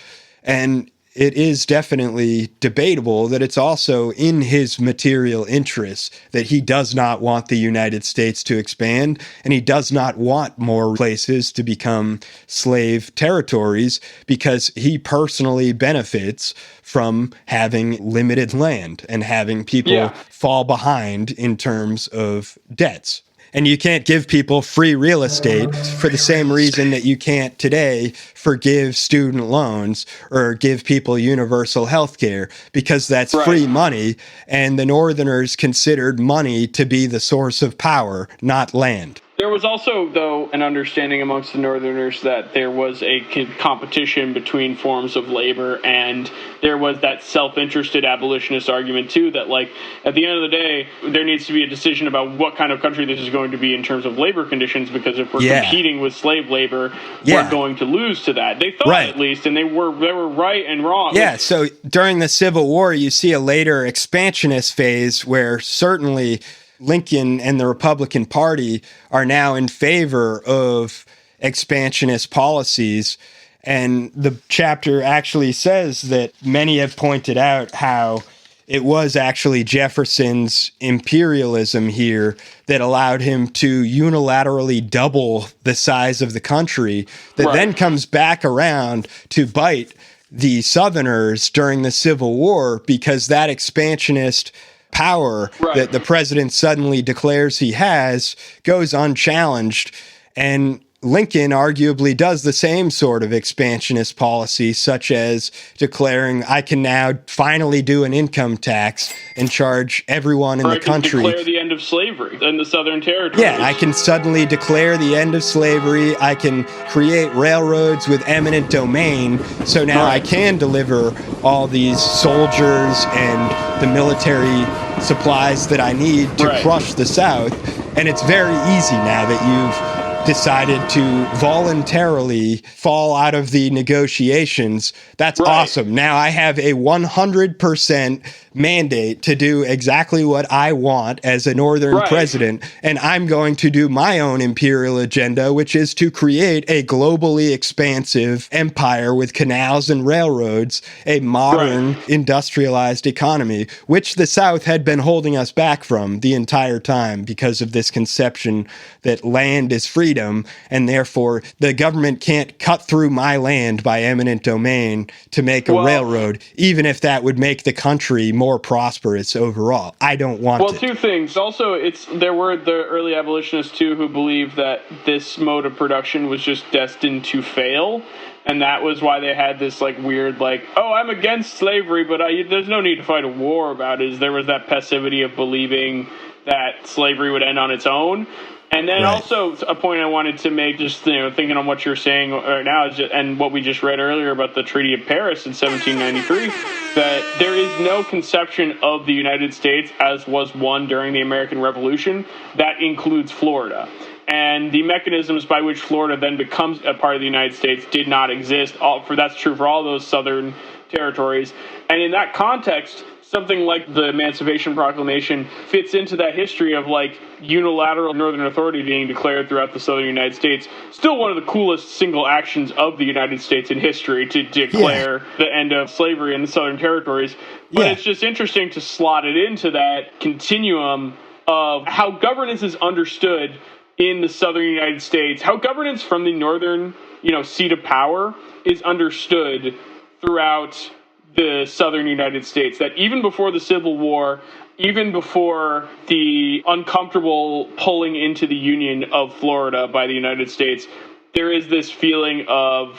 And it is definitely debatable that it's also in his material interests that he does not want the United States to expand, and he does not want more places to become slave territories because he personally benefits from having limited land and having people fall behind in terms of debts. And you can't give people free real estate for the same reason that you can't today forgive student loans or give people universal health care, because that's free money. And the Northerners considered money to be the source of power, not land. There was also, though, an understanding amongst the Northerners that there was a competition between forms of labor, and there was that self-interested abolitionist argument, too, that, like, at the end of the day, there needs to be a decision about what kind of country this is going to be in terms of labor conditions, because if we're competing with slave labor, we're going to lose to that. They thought, at least, and they were right and wrong. Yeah, so during the Civil War, you see a later expansionist phase where certainly Lincoln and the Republican Party are now in favor of expansionist policies. And the chapter actually says that many have pointed out how it was actually Jefferson's imperialism here that allowed him to unilaterally double the size of the country, that then comes back around to bite the Southerners during the Civil War, because that expansionist power that the president suddenly declares he has goes unchallenged. And Lincoln arguably does the same sort of expansionist policy, such as declaring, I can now finally do an income tax and charge everyone in the country. Declare the end of slavery in the Southern Territory. Yeah, I can suddenly declare the end of slavery. I can create railroads with eminent domain. So now I can deliver all these soldiers and the military supplies that I need to crush the South. And it's very easy now that you've decided to voluntarily fall out of the negotiations. That's awesome. Now I have a 100% mandate to do exactly what I want as a Northern president, and I'm going to do my own imperial agenda, which is to create a globally expansive empire with canals and railroads, a modern industrialized economy, which the South had been holding us back from the entire time because of this conception that land is freedom, and therefore the government can't cut through my land by eminent domain to make a railroad, even if that would make the country more prosperous overall. I don't want it. Well, two things. Also, there were the early abolitionists, too, who believed that this mode of production was just destined to fail. And that was why they had this weird, oh, I'm against slavery, but there's no need to fight a war about it. There was that passivity of believing that slavery would end on its own. And then also a point I wanted to make, just thinking on what you're saying right now, and what we just read earlier about the Treaty of Paris in 1793, that there is no conception of the United States as was one during the American Revolution that includes Florida. And the mechanisms by which Florida then becomes a part of the United States did not exist. That's true for all those southern territories. And in that context, something like the Emancipation Proclamation fits into that history of unilateral Northern authority being declared throughout the southern United States. Still one of the coolest single actions of the United States in history to declare the end of slavery in the southern territories. But it's just interesting to slot it into that continuum of how governance is understood in the southern United States, how governance from the northern, seat of power is understood throughout the southern United States. That even before the Civil War, even before the uncomfortable pulling into the Union of Florida by the United States, there is this feeling of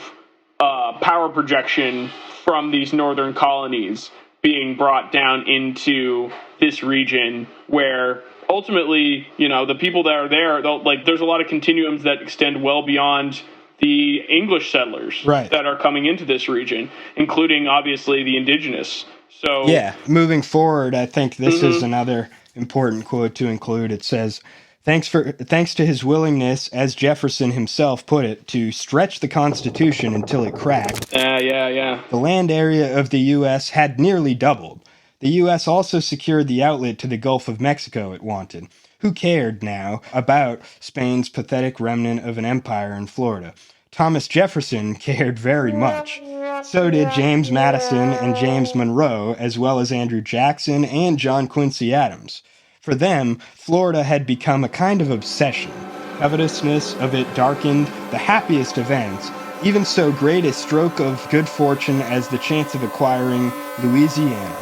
power projection from these northern colonies being brought down into this region where ultimately, the people that are there, there's a lot of continuums that extend well beyond the English settlers that are coming into this region, including obviously the indigenous. So moving forward, I think this is another important quote to include. It says, thanks to his willingness, as Jefferson himself put it, to stretch the Constitution until it cracked. The land area of the U.S. had nearly doubled. The U.S. also secured the outlet to the Gulf of Mexico it wanted. Who cared now about Spain's pathetic remnant of an empire in Florida? Thomas Jefferson cared very much. So did James Madison and James Monroe, as well as Andrew Jackson and John Quincy Adams. For them, Florida had become a kind of obsession. Covetousness of it darkened the happiest events, even so great a stroke of good fortune as the chance of acquiring Louisiana.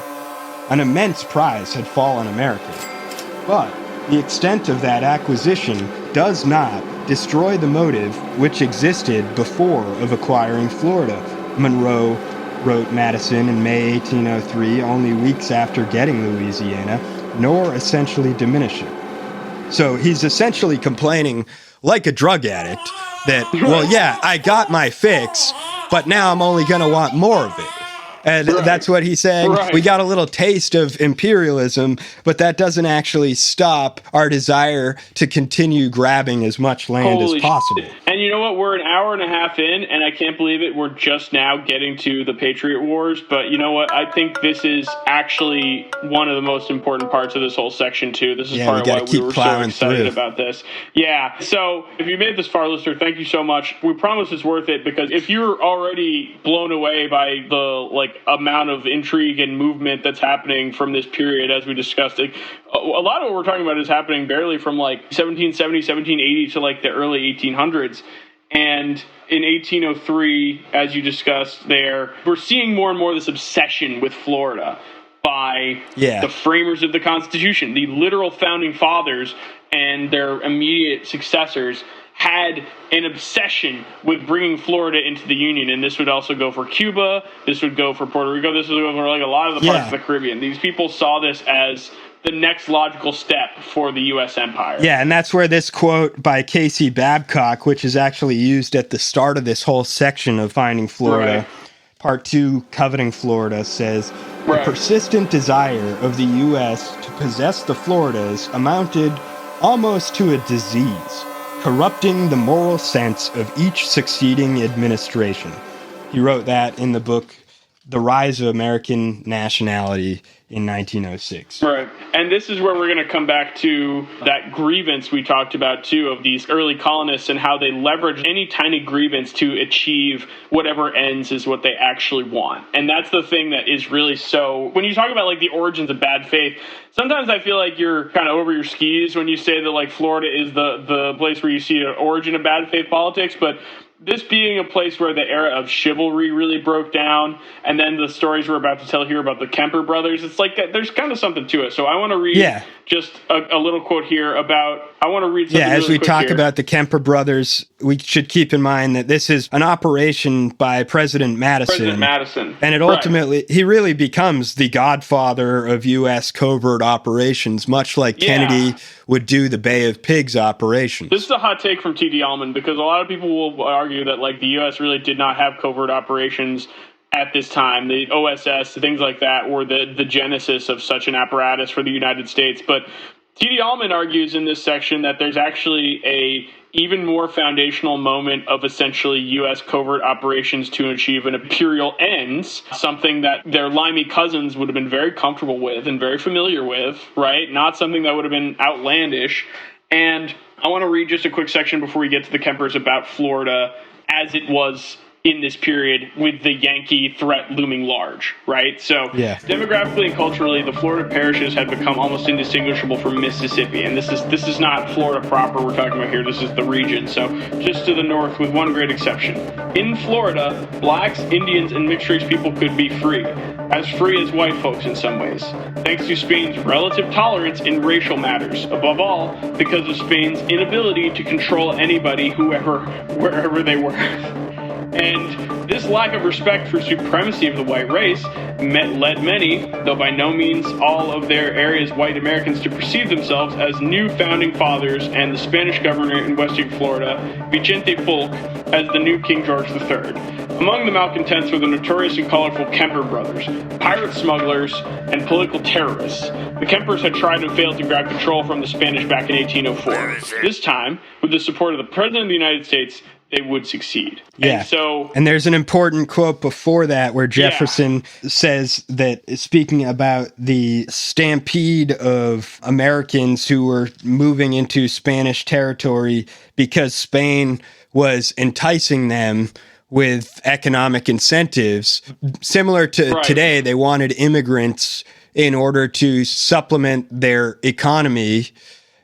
An immense prize had fallen America. But the extent of that acquisition does not destroy the motive which existed before of acquiring Florida. Monroe wrote Madison in May 1803, only weeks after getting Louisiana, nor essentially diminish it. So he's essentially complaining, like a drug addict, that, I got my fix, but now I'm only going to want more of it. And that's what he's saying. We got a little taste of imperialism, but that doesn't actually stop our desire to continue grabbing as much land as possible. And you know what? We're an hour and a half in, and I can't believe it. We're just now getting to the Patriot Wars. But you know what? I think this is actually one of the most important parts of this whole section, too. This is part of why we were so excited about this. Yeah. So if you made this far, listener, thank you so much. We promise it's worth it, because if you're already blown away by the amount of intrigue and movement that's happening from this period, as we discussed, a lot of what we're talking about is happening barely from 1770, 1780 to the early 1800s. And in 1803, as you discussed there, we're seeing more and more this obsession with Florida by the framers of the Constitution. The literal founding fathers and their immediate successors had an obsession with bringing Florida into the Union. And this would also go for Cuba. This would go for Puerto Rico. This would go for a lot of the parts of the Caribbean. These people saw this as the next logical step for the U.S. empire. Yeah, and that's where this quote by Casey Babcock, which is actually used at the start of this whole section of Finding Florida, Part 2, Coveting Florida, says, the persistent desire of the U.S. to possess the Floridas amounted almost to a disease. corrupting the moral sense of each succeeding administration. He wrote that in the book, The Rise of American Nationality, in 1906. Right. And this is where we're going to come back to that grievance we talked about, too, of these early colonists and how they leverage any tiny grievance to achieve whatever ends is what they actually want. And that's the thing that is really so... When you talk about, like, the origins of bad faith, sometimes I feel like you're kind of over your skis when you say that, like, Florida is the place where you see an origin of bad faith politics, but... This being a place where the era of chivalry really broke down, and then the stories we're about to tell here about the Kemper brothers, it's like there's kind of something to it. So I want to read just a little quote here about, I want to read something as really we quick talk here. About the Kemper brothers, we should keep in mind that this is an operation by President Madison. And it ultimately, he really becomes the godfather of U.S. covert operations, much like Kennedy would do the Bay of Pigs operations. This is a hot take from T.D. Allman, because a lot of people will argue that, like, the U.S. really did not have covert operations at this time. The OSS, things like that, were the genesis of such an apparatus for the United States. But T.D. Allman argues in this section that there's actually a even more foundational moment of essentially U.S. covert operations to achieve an imperial ends, something that their limey cousins would have been very comfortable with and very familiar with, right? Not something that would have been outlandish. And I want to read just a quick section before we get to the Kempers about Florida as it was in this period with the Yankee threat looming large, right? So demographically and culturally, the Florida parishes had become almost indistinguishable from Mississippi. And this is not Florida proper we're talking about here. This is the region. So just to the north, with one great exception. In Florida, blacks, Indians, and mixed race people could be free as white folks in some ways, thanks to Spain's relative tolerance in racial matters. Above all, because of Spain's inability to control anybody, wherever they were. And this lack of respect for supremacy of the white race led many, though by no means all of their area's white Americans, to perceive themselves as new founding fathers and the Spanish governor in western Florida, Vicente Fulk, as the new King George III. Among the malcontents were the notorious and colorful Kemper brothers, pirate smugglers, and political terrorists. The Kempers had tried and failed to grab control from the Spanish back in 1804. This time, with the support of the President of the United States, they would succeed. Yeah. And there's an important quote before that where Jefferson says that, speaking about the stampede of Americans who were moving into Spanish territory because Spain was enticing them with economic incentives. Similar to today, they wanted immigrants in order to supplement their economy,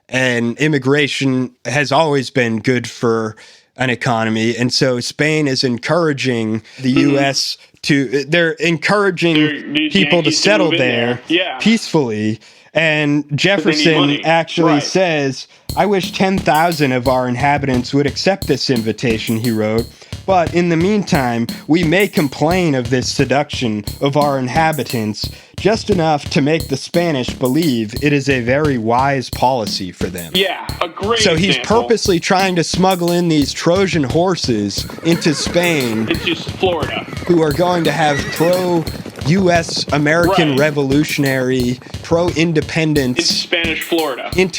and immigration has always been good for an economy. And so Spain is encouraging the U.S. they're encouraging people to settle there peacefully. And Jefferson actually says, "I wish 10,000 of our inhabitants would accept this invitation," he wrote. "But in the meantime, we may complain of this seduction of our inhabitants just enough to make the Spanish believe it is a very wise policy for them." Yeah, a great So he's example. purposely trying to smuggle in these Trojan horses into Spain, into Florida, who are going to have pro-U.S. American revolutionary, pro-independence into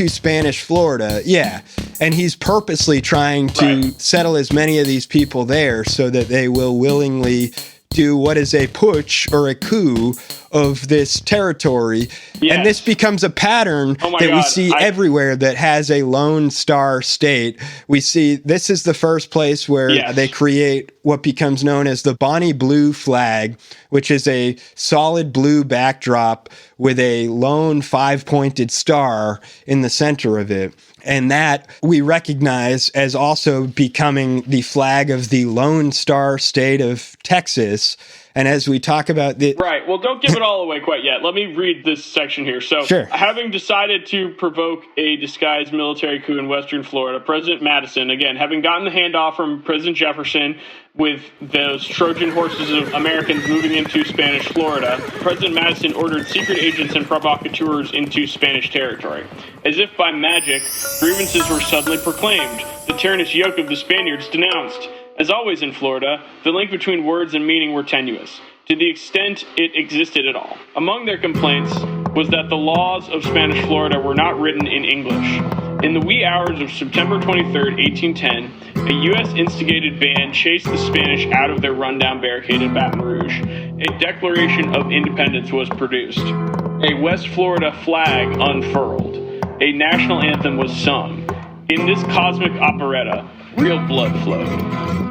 Spanish Florida. Yeah. And he's purposely trying to settle as many of these people there so that they will willingly do what is a putsch or a coup of this territory. And this becomes a pattern that we see everywhere that has a lone star state. We see this is the first place where they create what becomes known as the Bonnie Blue flag, which is a solid blue backdrop with a lone 5-pointed star in the center of it. And that we recognize as also becoming the flag of the Lone Star State of Texas. And as we talk about the... Right. Well, don't give it all away quite yet. Let me read this section here. So, having decided to provoke a disguised military coup in western Florida, President Madison, again, having gotten the handoff from President Jefferson with those Trojan horses of Americans moving into Spanish Florida, President Madison ordered secret agents and provocateurs into Spanish territory. As if by magic, grievances were suddenly proclaimed. The tyrannous yoke of the Spaniards denounced. As always in Florida, the link between words and meaning were tenuous, to the extent it existed at all. Among their complaints was that the laws of Spanish Florida were not written in English. In the wee hours of September 23, 1810, a U.S.-instigated band chased the Spanish out of their rundown barricade in Baton Rouge. A Declaration of Independence was produced. A West Florida flag unfurled. A national anthem was sung. In this cosmic operetta, real blood flowed.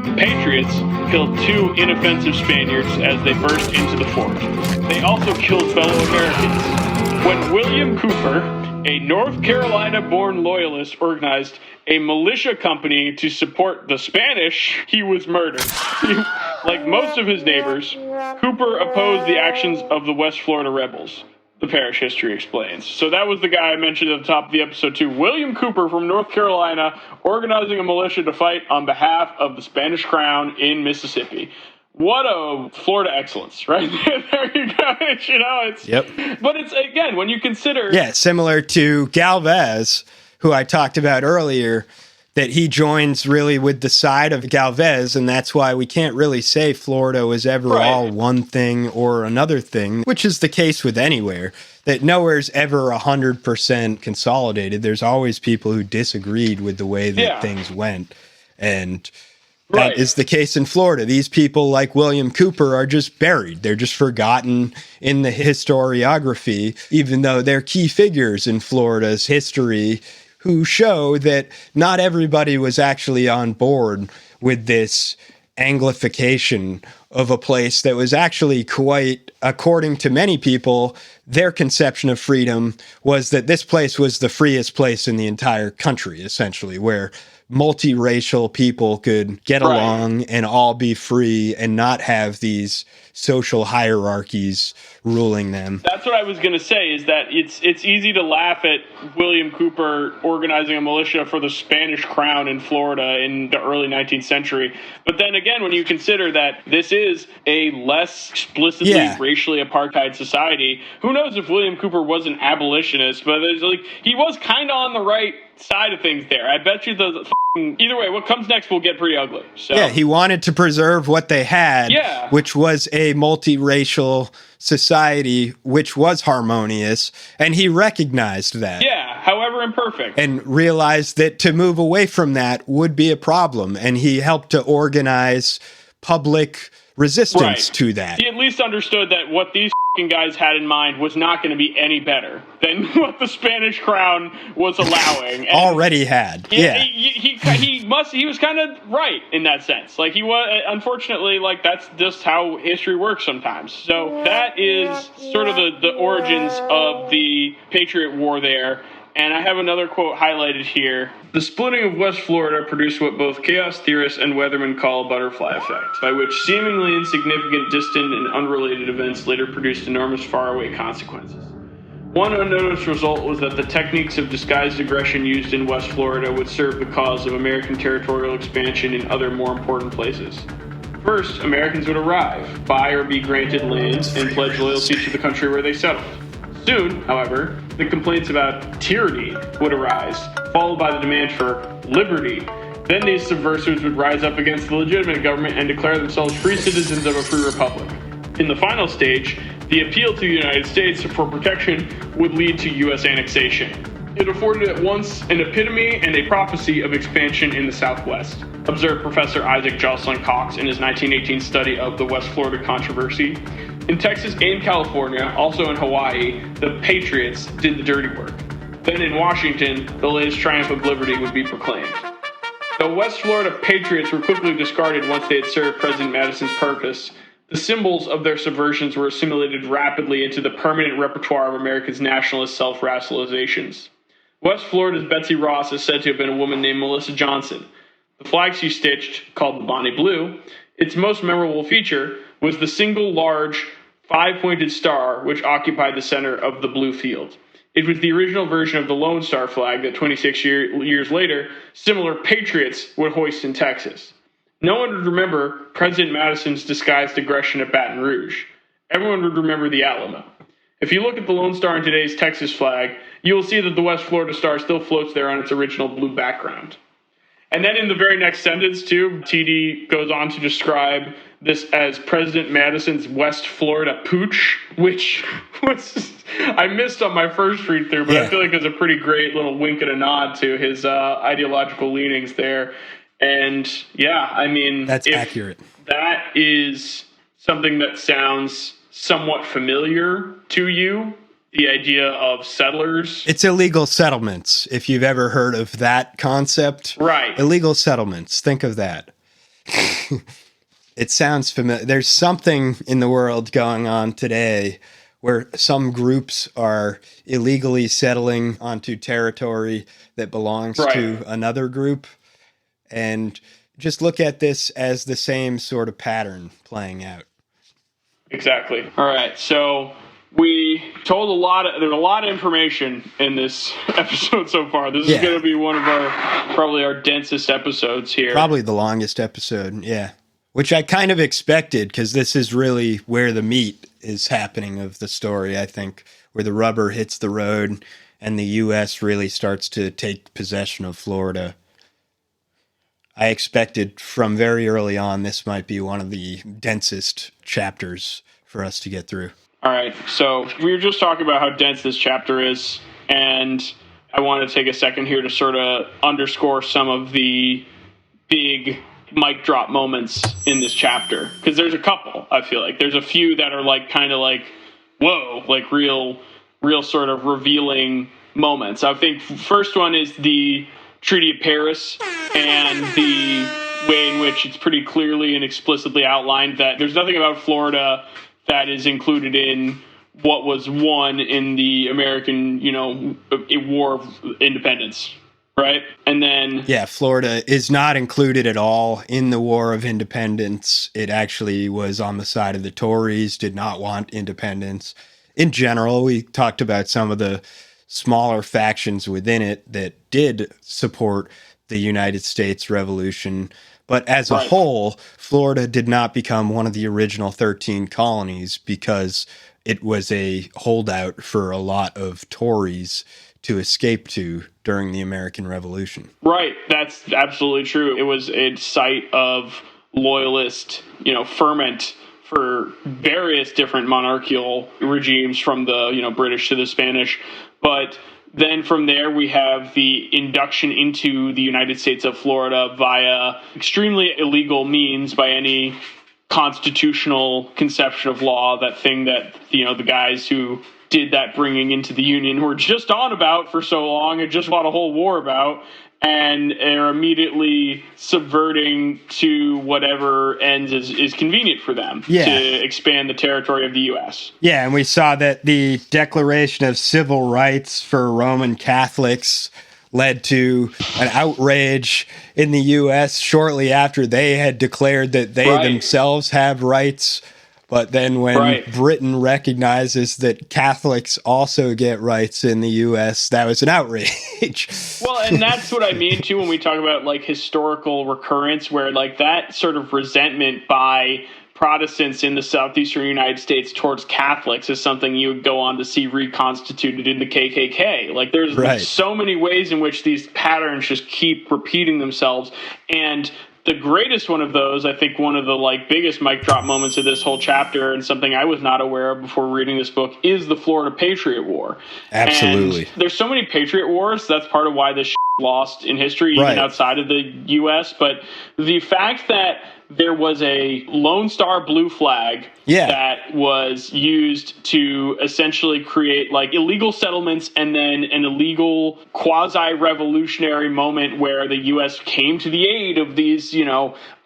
The Patriots killed 2 inoffensive Spaniards as they burst into the fort. They also killed fellow Americans. When William Cooper, a North Carolina-born loyalist, organized a militia company to support the Spanish, he was murdered. Like most of his neighbors, Cooper opposed the actions of the West Florida rebels, the parish history explains. So that was the guy I mentioned at the top of the episode too. William Cooper from North Carolina, organizing a militia to fight on behalf of the Spanish crown in Mississippi. What a Florida excellence, right? There you go. Yep. But it's, again, when you consider... Yeah, similar to Galvez, who I talked about earlier, that he joins really with the side of Galvez, and that's why we can't really say Florida was ever all one thing or another thing, which is the case with anywhere, that nowhere's ever 100% consolidated. There's always people who disagreed with the way that things went, and that is the case in Florida. These people, like William Cooper, are just buried. They're just forgotten in the historiography, even though they're key figures in Florida's history who show that not everybody was actually on board with this Anglification of a place that was actually quite, according to many people, their conception of freedom was that this place was the freest place in the entire country, essentially, where multiracial people could get along and all be free and not have these social hierarchies ruling them. That's what I was going to say, is that it's easy to laugh at William Cooper organizing a militia for the Spanish crown in Florida in the early 19th century. But then again, when you consider that this is a less explicitly racially apartheid society, who knows if William Cooper was an abolitionist, but there's he was kind of on the right side of things there. I bet you either way, what comes next will get pretty ugly. So. Yeah, he wanted to preserve what they had, which was a multiracial society, which was harmonious, and he recognized that. Yeah, however imperfect. And realized that to move away from that would be a problem, and he helped to organize public resistance to that. He at least understood that what these guys had in mind was not going to be any better than what the Spanish crown was allowing. And already had. He was kind of right in that sense. He was, unfortunately, that's just how history works sometimes. So that is sort of the origins of the Patriot War there. And I have another quote highlighted here. The splitting of West Florida produced what both chaos theorists and weathermen call a butterfly effect, by which seemingly insignificant, distant, and unrelated events later produced enormous faraway consequences. One unnoticed result was that the techniques of disguised aggression used in West Florida would serve the cause of American territorial expansion in other more important places. First, Americans would arrive, buy or be granted lands, and pledge loyalty to the country where they settled. Soon, however, the complaints about tyranny would arise, followed by the demand for liberty. Then these subversives would rise up against the legitimate government and declare themselves free citizens of a free republic. In the final stage, the appeal to the United States for protection would lead to U.S. annexation. It afforded at once an epitome and a prophecy of expansion in the Southwest, observed Professor Isaac Jocelyn Cox in his 1918 study of the West Florida controversy. In Texas and California, also in Hawaii, the Patriots did the dirty work. Then in Washington, the latest triumph of liberty would be proclaimed. The West Florida Patriots were quickly discarded once they had served President Madison's purpose. The symbols of their subversions were assimilated rapidly into the permanent repertoire of America's nationalist self-rationalizations. West Florida's Betsy Ross is said to have been a woman named Melissa Johnson. The flag she stitched, called the Bonnie Blue, its most memorable feature was the single large five-pointed star which occupied the center of the blue field. It was the original version of the Lone Star flag that 26 years later, similar patriots would hoist in Texas. No one would remember President Madison's disguised aggression at Baton Rouge. Everyone would remember the Alamo. If you look at the Lone Star in today's Texas flag, you will see that the West Florida star still floats there on its original blue background. And then in the very next sentence, too, TD goes on to describe this as President Madison's West Florida pooch, which was I missed on my first read through, but I feel like it's a pretty great little wink and a nod to his ideological leanings there. And yeah, I mean, that's accurate. That is something that sounds somewhat familiar to you. The idea of settlers. It's illegal settlements, if you've ever heard of that concept. Right. Illegal settlements. Think of that. It sounds familiar. There's something in the world going on today where some groups are illegally settling onto territory that belongs to another group. And just look at this as the same sort of pattern playing out. Exactly. All right. So we told there's a lot of information in this episode so far. This is going to be one of probably our densest episodes here. Probably the longest episode, yeah. Which I kind of expected, because this is really where the meat is happening of the story, I think, where the rubber hits the road and the U.S. really starts to take possession of Florida. I expected from very early on this might be one of the densest chapters for us to get through. All right, so we were just talking about how dense this chapter is, and I want to take a second here to sort of underscore some of the big mic drop moments in this chapter, because there's a couple. I feel like there's a few that are like kind of like whoa, like real sort of revealing moments. I think first one is the Treaty of Paris and the way in which it's pretty clearly and explicitly outlined that there's nothing about Florida that is included in what was won in the American, War of Independence. Right. And then. Yeah, Florida is not included at all in the War of Independence. It actually was on the side of the Tories, did not want independence. In general, we talked about some of the smaller factions within it that did support the United States Revolution. But as a whole, Florida did not become one of the original 13 colonies because it was a holdout for a lot of Tories to escape to during the American Revolution. Right. That's absolutely true. It was a site of loyalist, ferment for various different monarchical regimes from the, British to the Spanish. But then from there, we have the induction into the United States of Florida via extremely illegal means by any constitutional conception of law, that thing that, the guys who did that bringing into the Union were just on about for so long and just fought a whole war about, and are immediately subverting to whatever ends is convenient for them to expand the territory of the U.S. Yeah, and we saw that the Declaration of Civil Rights for Roman Catholics led to an outrage in the U.S. shortly after they had declared that they themselves have rights. But then when Britain recognizes that Catholics also get rights in the U.S., that was an outrage. Well, and that's what I mean, too, when we talk about, historical recurrence, where, that sort of resentment by Protestants in the southeastern United States towards Catholics is something you would go on to see reconstituted in the KKK. There's so many ways in which these patterns just keep repeating themselves, and the greatest one of those, I think one of the biggest mic drop moments of this whole chapter, and something I was not aware of before reading this book, is the Florida Patriot War. Absolutely. And there's so many Patriot Wars. That's part of why this lost in history, even outside of the U.S. But the fact that there was a Lone Star blue flag that was used to essentially create illegal settlements, and then an illegal quasi-revolutionary moment where the U.S. came to the aid of these,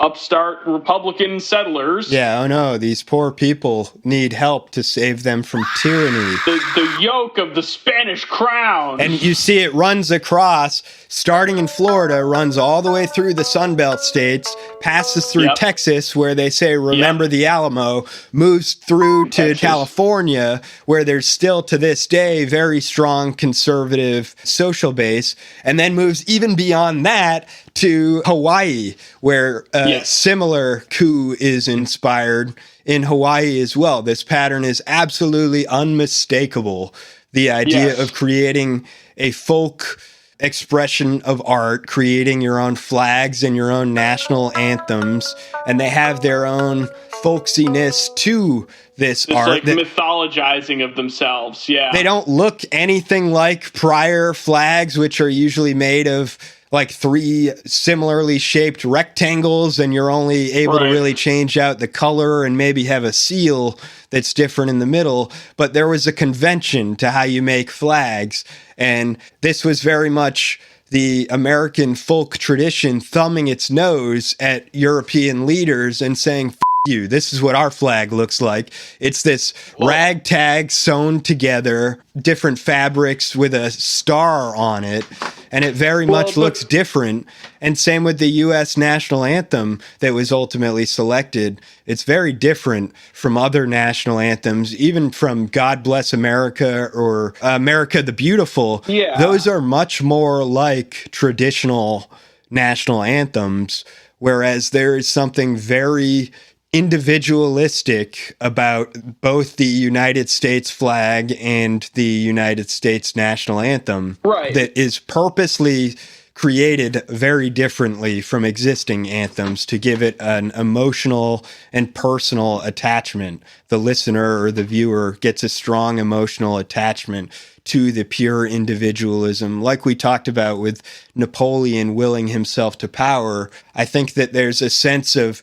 upstart Republican settlers. Yeah, oh no, these poor people need help to save them from tyranny. The yoke of the Spanish crown. And you see it runs across, starting in Florida, runs all the way through the Sunbelt states, passes through Texas, where they say, remember the Alamo, moves through to California, where there's still to this day very strong conservative social base, and then moves even beyond that to Hawaii, where a similar coup is inspired in Hawaii as well. This pattern is absolutely unmistakable. The idea of creating a folk expression of art, creating your own flags and your own national anthems, and they have their own folksiness to this art. Like mythologizing of themselves, yeah. They don't look anything like prior flags, which are usually made of like 3 similarly shaped rectangles, and you're only able to really change out the color and maybe have a seal that's different in the middle. But there was a convention to how you make flags, and this was very much the American folk tradition thumbing its nose at European leaders and saying, you, this is what our flag looks like. It's this ragtag sewn together, different fabrics with a star on it, and it very much looks different. And same with the U.S. national anthem that was ultimately selected. It's very different from other national anthems, even from God Bless America or America the Beautiful. Yeah. Those are much more like traditional national anthems, whereas there is something very individualistic about both the United States flag and the United States national anthem that is purposely created very differently from existing anthems to give it an emotional and personal attachment. The listener or the viewer gets a strong emotional attachment to the pure individualism. Like we talked about with Napoleon willing himself to power, I think that there's a sense of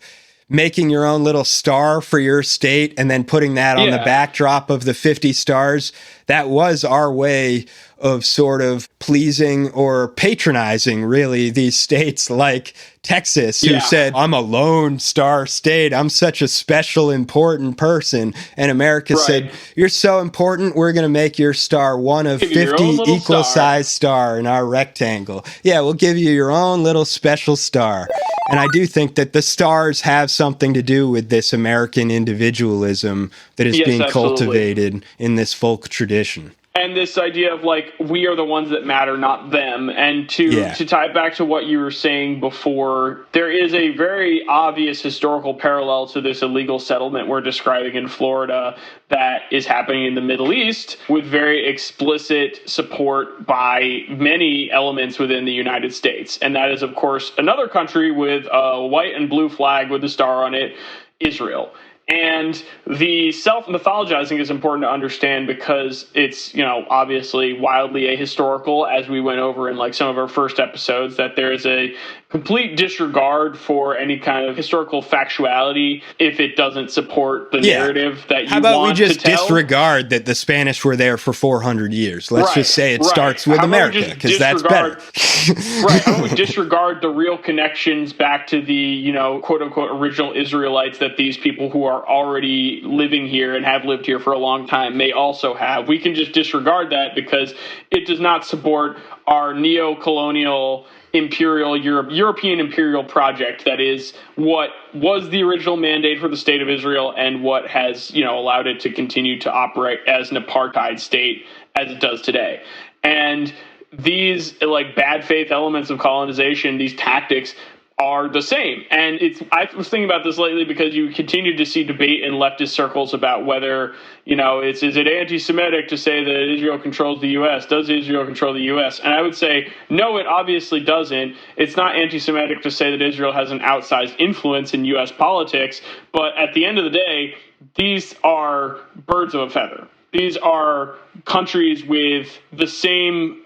making your own little star for your state and then putting that on the backdrop of the 50 stars. That was our way of sort of pleasing or patronizing, really, these states like Texas, who said, I'm a lone star state. I'm such a special, important person. And America said, you're so important, we're going to make your star one of 50 equal-sized star in our rectangle. Yeah, we'll give you your own little special star. And I do think that the stars have something to do with this American individualism that is being cultivated in this folk tradition. And this idea of like, we are the ones that matter, not them. And to tie it back to what you were saying before, there is a very obvious historical parallel to this illegal settlement we're describing in Florida that is happening in the Middle East with very explicit support by many elements within the United States. And that is, of course, another country with a white and blue flag with a star on it, Israel. And the self-mythologizing is important to understand because it's, obviously wildly ahistorical, as we went over in like some of our first episodes, that there is a complete disregard for any kind of historical factuality if it doesn't support the narrative that you want to tell. How about we just disregard that the Spanish were there for 400 years? Let's just say it starts with America, because that's better. How about we disregard the real connections back to the, quote-unquote original Israelites that these people who are already living here and have lived here for a long time may also have. We can just disregard that because it does not support our neo-colonial European imperial project that is what was the original mandate for the state of Israel and what has, allowed it to continue to operate as an apartheid state as it does today. And these like bad faith elements of colonization, these tactics are the same. And I was thinking about this lately because you continue to see debate in leftist circles about whether, is it anti-Semitic to say that Israel controls the U.S.? Does Israel control the U.S.? And I would say, no, it obviously doesn't. It's not anti-Semitic to say that Israel has an outsized influence in U.S. politics. But at the end of the day, these are birds of a feather. These are countries with the same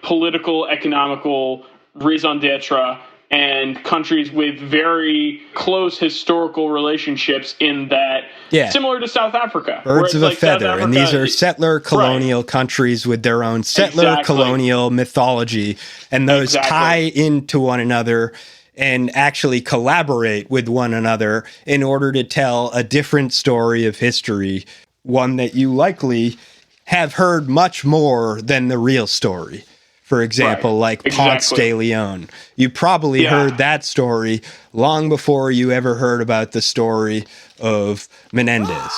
political, economical raison d'etre, and countries with very close historical relationships in that, similar to South Africa. Birds of a feather, and these are settler colonial countries with their own settler colonial mythology, and those tie into one another and actually collaborate with one another in order to tell a different story of history, one that you likely have heard much more than the real story. For example, Ponce de Leon. You probably heard that story long before you ever heard about the story of Menendez.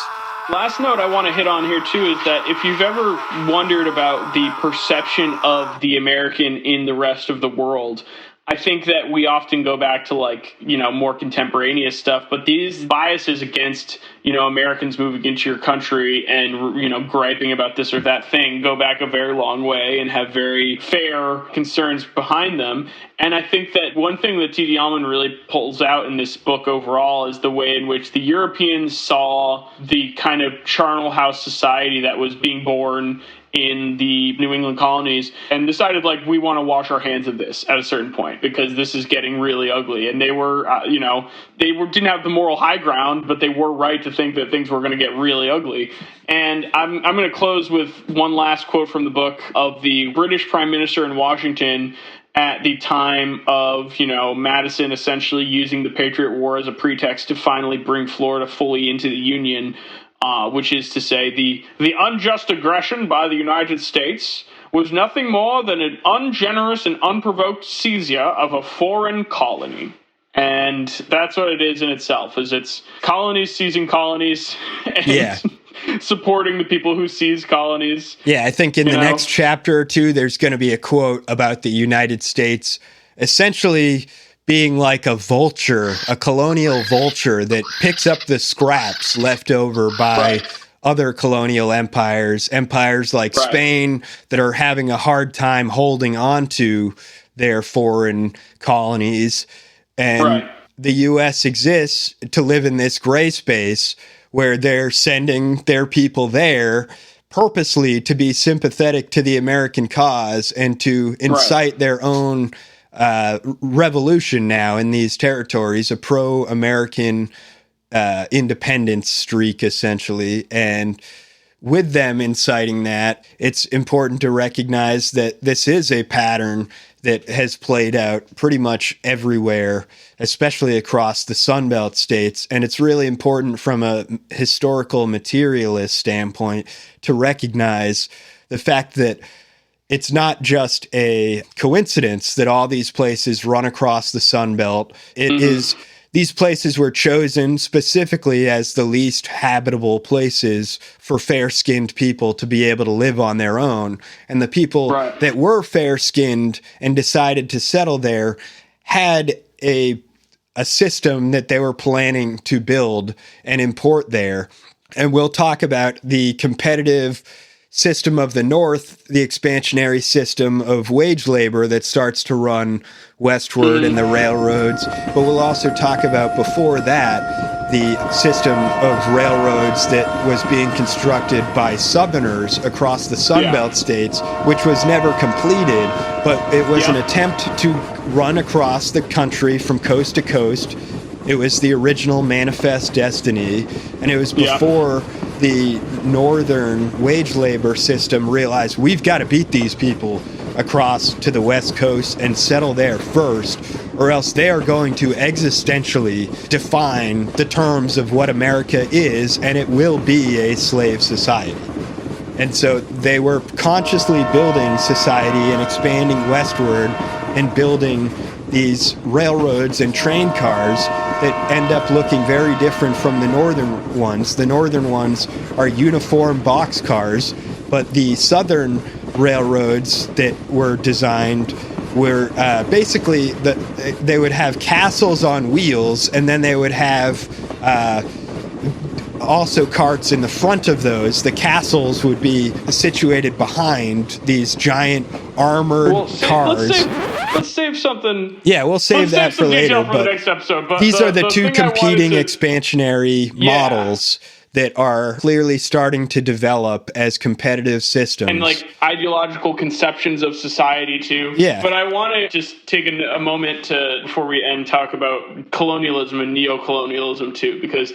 Last note I want to hit on here, too, is that if you've ever wondered about the perception of the American in the rest of the world, I think that we often go back to like, more contemporaneous stuff, but these biases against, Americans moving into your country and, griping about this or that thing go back a very long way and have very fair concerns behind them. And I think that one thing that T.D. Allman really pulls out in this book overall is the way in which the Europeans saw the kind of charnel house society that was being born in the New England colonies and decided, like, we want to wash our hands of this at a certain point because this is getting really ugly. And they were, didn't have the moral high ground, but they were right to think that things were going to get really ugly. And I'm going to close with one last quote from the book of the British Prime Minister in Washington at the time of, Madison essentially using the Patriot War as a pretext to finally bring Florida fully into the Union. Which is to say, the unjust aggression by the United States was nothing more than an ungenerous and unprovoked seizure of a foreign colony. And that's what it is in itself, is it's colonies seizing colonies and supporting the people who seize colonies. Yeah, I think in the next chapter or two, there's going to be a quote about the United States essentially being like a vulture, a colonial vulture that picks up the scraps left over by other colonial empires like Spain that are having a hard time holding on to their foreign colonies. And the U.S. exists to live in this gray space where they're sending their people there purposely to be sympathetic to the American cause and to incite their own revolution now in these territories, a pro-American independence streak, essentially. And with them inciting that, it's important to recognize that this is a pattern that has played out pretty much everywhere, especially across the Sunbelt states. And it's really important from a historical materialist standpoint to recognize the fact that it's not just a coincidence that all these places run across the Sun Belt. It is, these places were chosen specifically as the least habitable places for fair-skinned people to be able to live on their own. And the people that were fair-skinned and decided to settle there had a system that they were planning to build and import there. And we'll talk about the competitive system of the North, the expansionary system of wage labor that starts to run westward in the railroads. But we'll also talk about, before that, the system of railroads that was being constructed by Southerners across the Sunbelt states, which was never completed, but it was an attempt to run across the country from coast to coast. It was the original Manifest Destiny, and it was before the northern wage labor system realized we've got to beat these people across to the West Coast and settle there first, or else they are going to existentially define the terms of what America is, and it will be a slave society. And so they were consciously building society and expanding westward and building these railroads and train cars that end up looking very different from the northern ones. The northern ones are uniform box cars, but the southern railroads that were designed were basically, they would have castles on wheels, and then they would have also carts in the front of those. The castles would be situated behind these giant armored cars. Let's save something. Yeah, we'll save that for later. For the next episode. But these are the two competing expansionary models that are clearly starting to develop as competitive systems. And like ideological conceptions of society too. Yeah. But I want to just take a moment to, before we end, talk about colonialism and neocolonialism too, because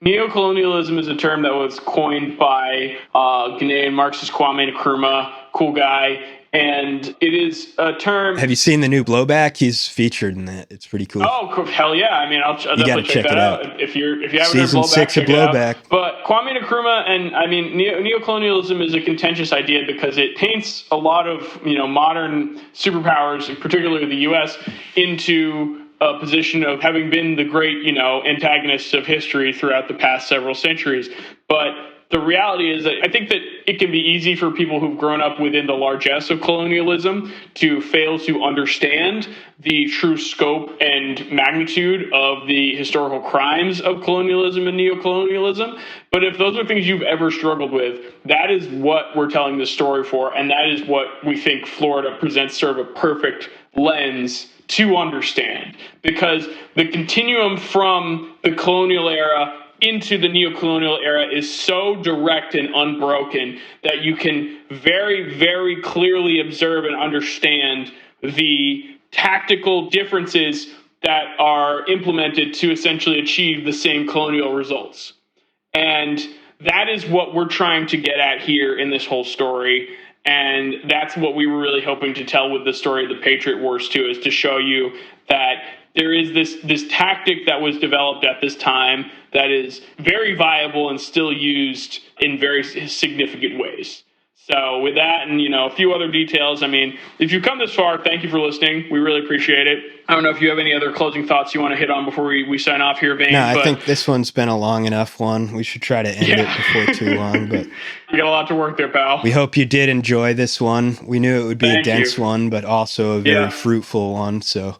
neocolonialism is a term that was coined by Ghanaian Marxist Kwame Nkrumah, cool guy. And it is a term. Have you seen the new Blowback? He's featured in that. It's pretty cool. Oh, hell yeah! I mean, I'll definitely check that out. If you haven't heard Season Blowback, 6 of Blowback. But Kwame Nkrumah, and I mean, neocolonialism is a contentious idea because it paints a lot of modern superpowers, particularly the U.S., into a position of having been the great antagonists of history throughout the past several centuries. But the reality is that I think that it can be easy for people who've grown up within the largesse of colonialism to fail to understand the true scope and magnitude of the historical crimes of colonialism and neocolonialism. But if those are things you've ever struggled with, that is what we're telling this story for. And that is what we think Florida presents sort of a perfect lens to understand. Because the continuum from the colonial era into the neocolonial era is so direct and unbroken that you can very, very clearly observe and understand the tactical differences that are implemented to essentially achieve the same colonial results. And that is what we're trying to get at here in this whole story. And that's what we were really hoping to tell with the story of the Patriot Wars too, is to show you that there is this tactic that was developed at this time that is very viable and still used in very significant ways. So with that and, a few other details, I mean, if you've come this far, thank you for listening. We really appreciate it. I don't know if you have any other closing thoughts you want to hit on before we sign off here, Vane. No, I think this one's been a long enough one. We should try to end it before too long. But you got a lot to work there, pal. We hope you did enjoy this one. We knew it would be a dense one, but also a very fruitful one. So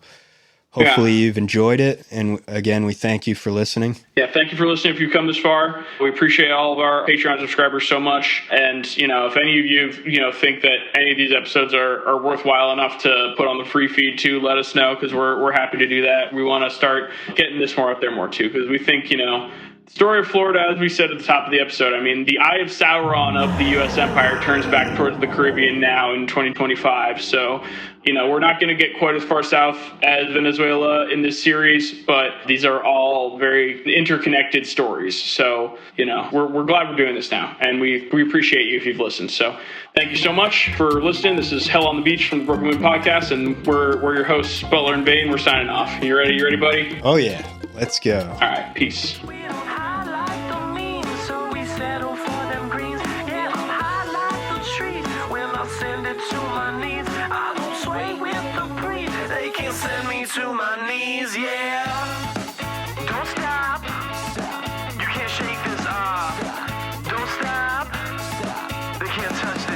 hopefully you've enjoyed it. And again, we thank you for listening. Yeah, thank you for listening if you've come this far. We appreciate all of our Patreon subscribers so much. And, if any of you, think that any of these episodes are worthwhile enough to put on the free feed too, let us know, because we're happy to do that. We want to start getting this more out there more too, because we think, the story of Florida, as we said at the top of the episode, I mean, the eye of Sauron of the U.S. empire turns back towards the Caribbean now in 2025. So, we're not going to get quite as far south as Venezuela in this series, but these are all very interconnected stories. So, we're glad we're doing this now, and we appreciate you if you've listened. So thank you so much for listening. This is Hell on the Beach from the Broken Moon Podcast, and we're your hosts, Butler and Vane. We're signing off. You ready? You ready, buddy? Oh, yeah. Let's go. All right. Peace. To my knees, yeah. Don't stop. You can't shake this off. Don't stop. They can't touch this.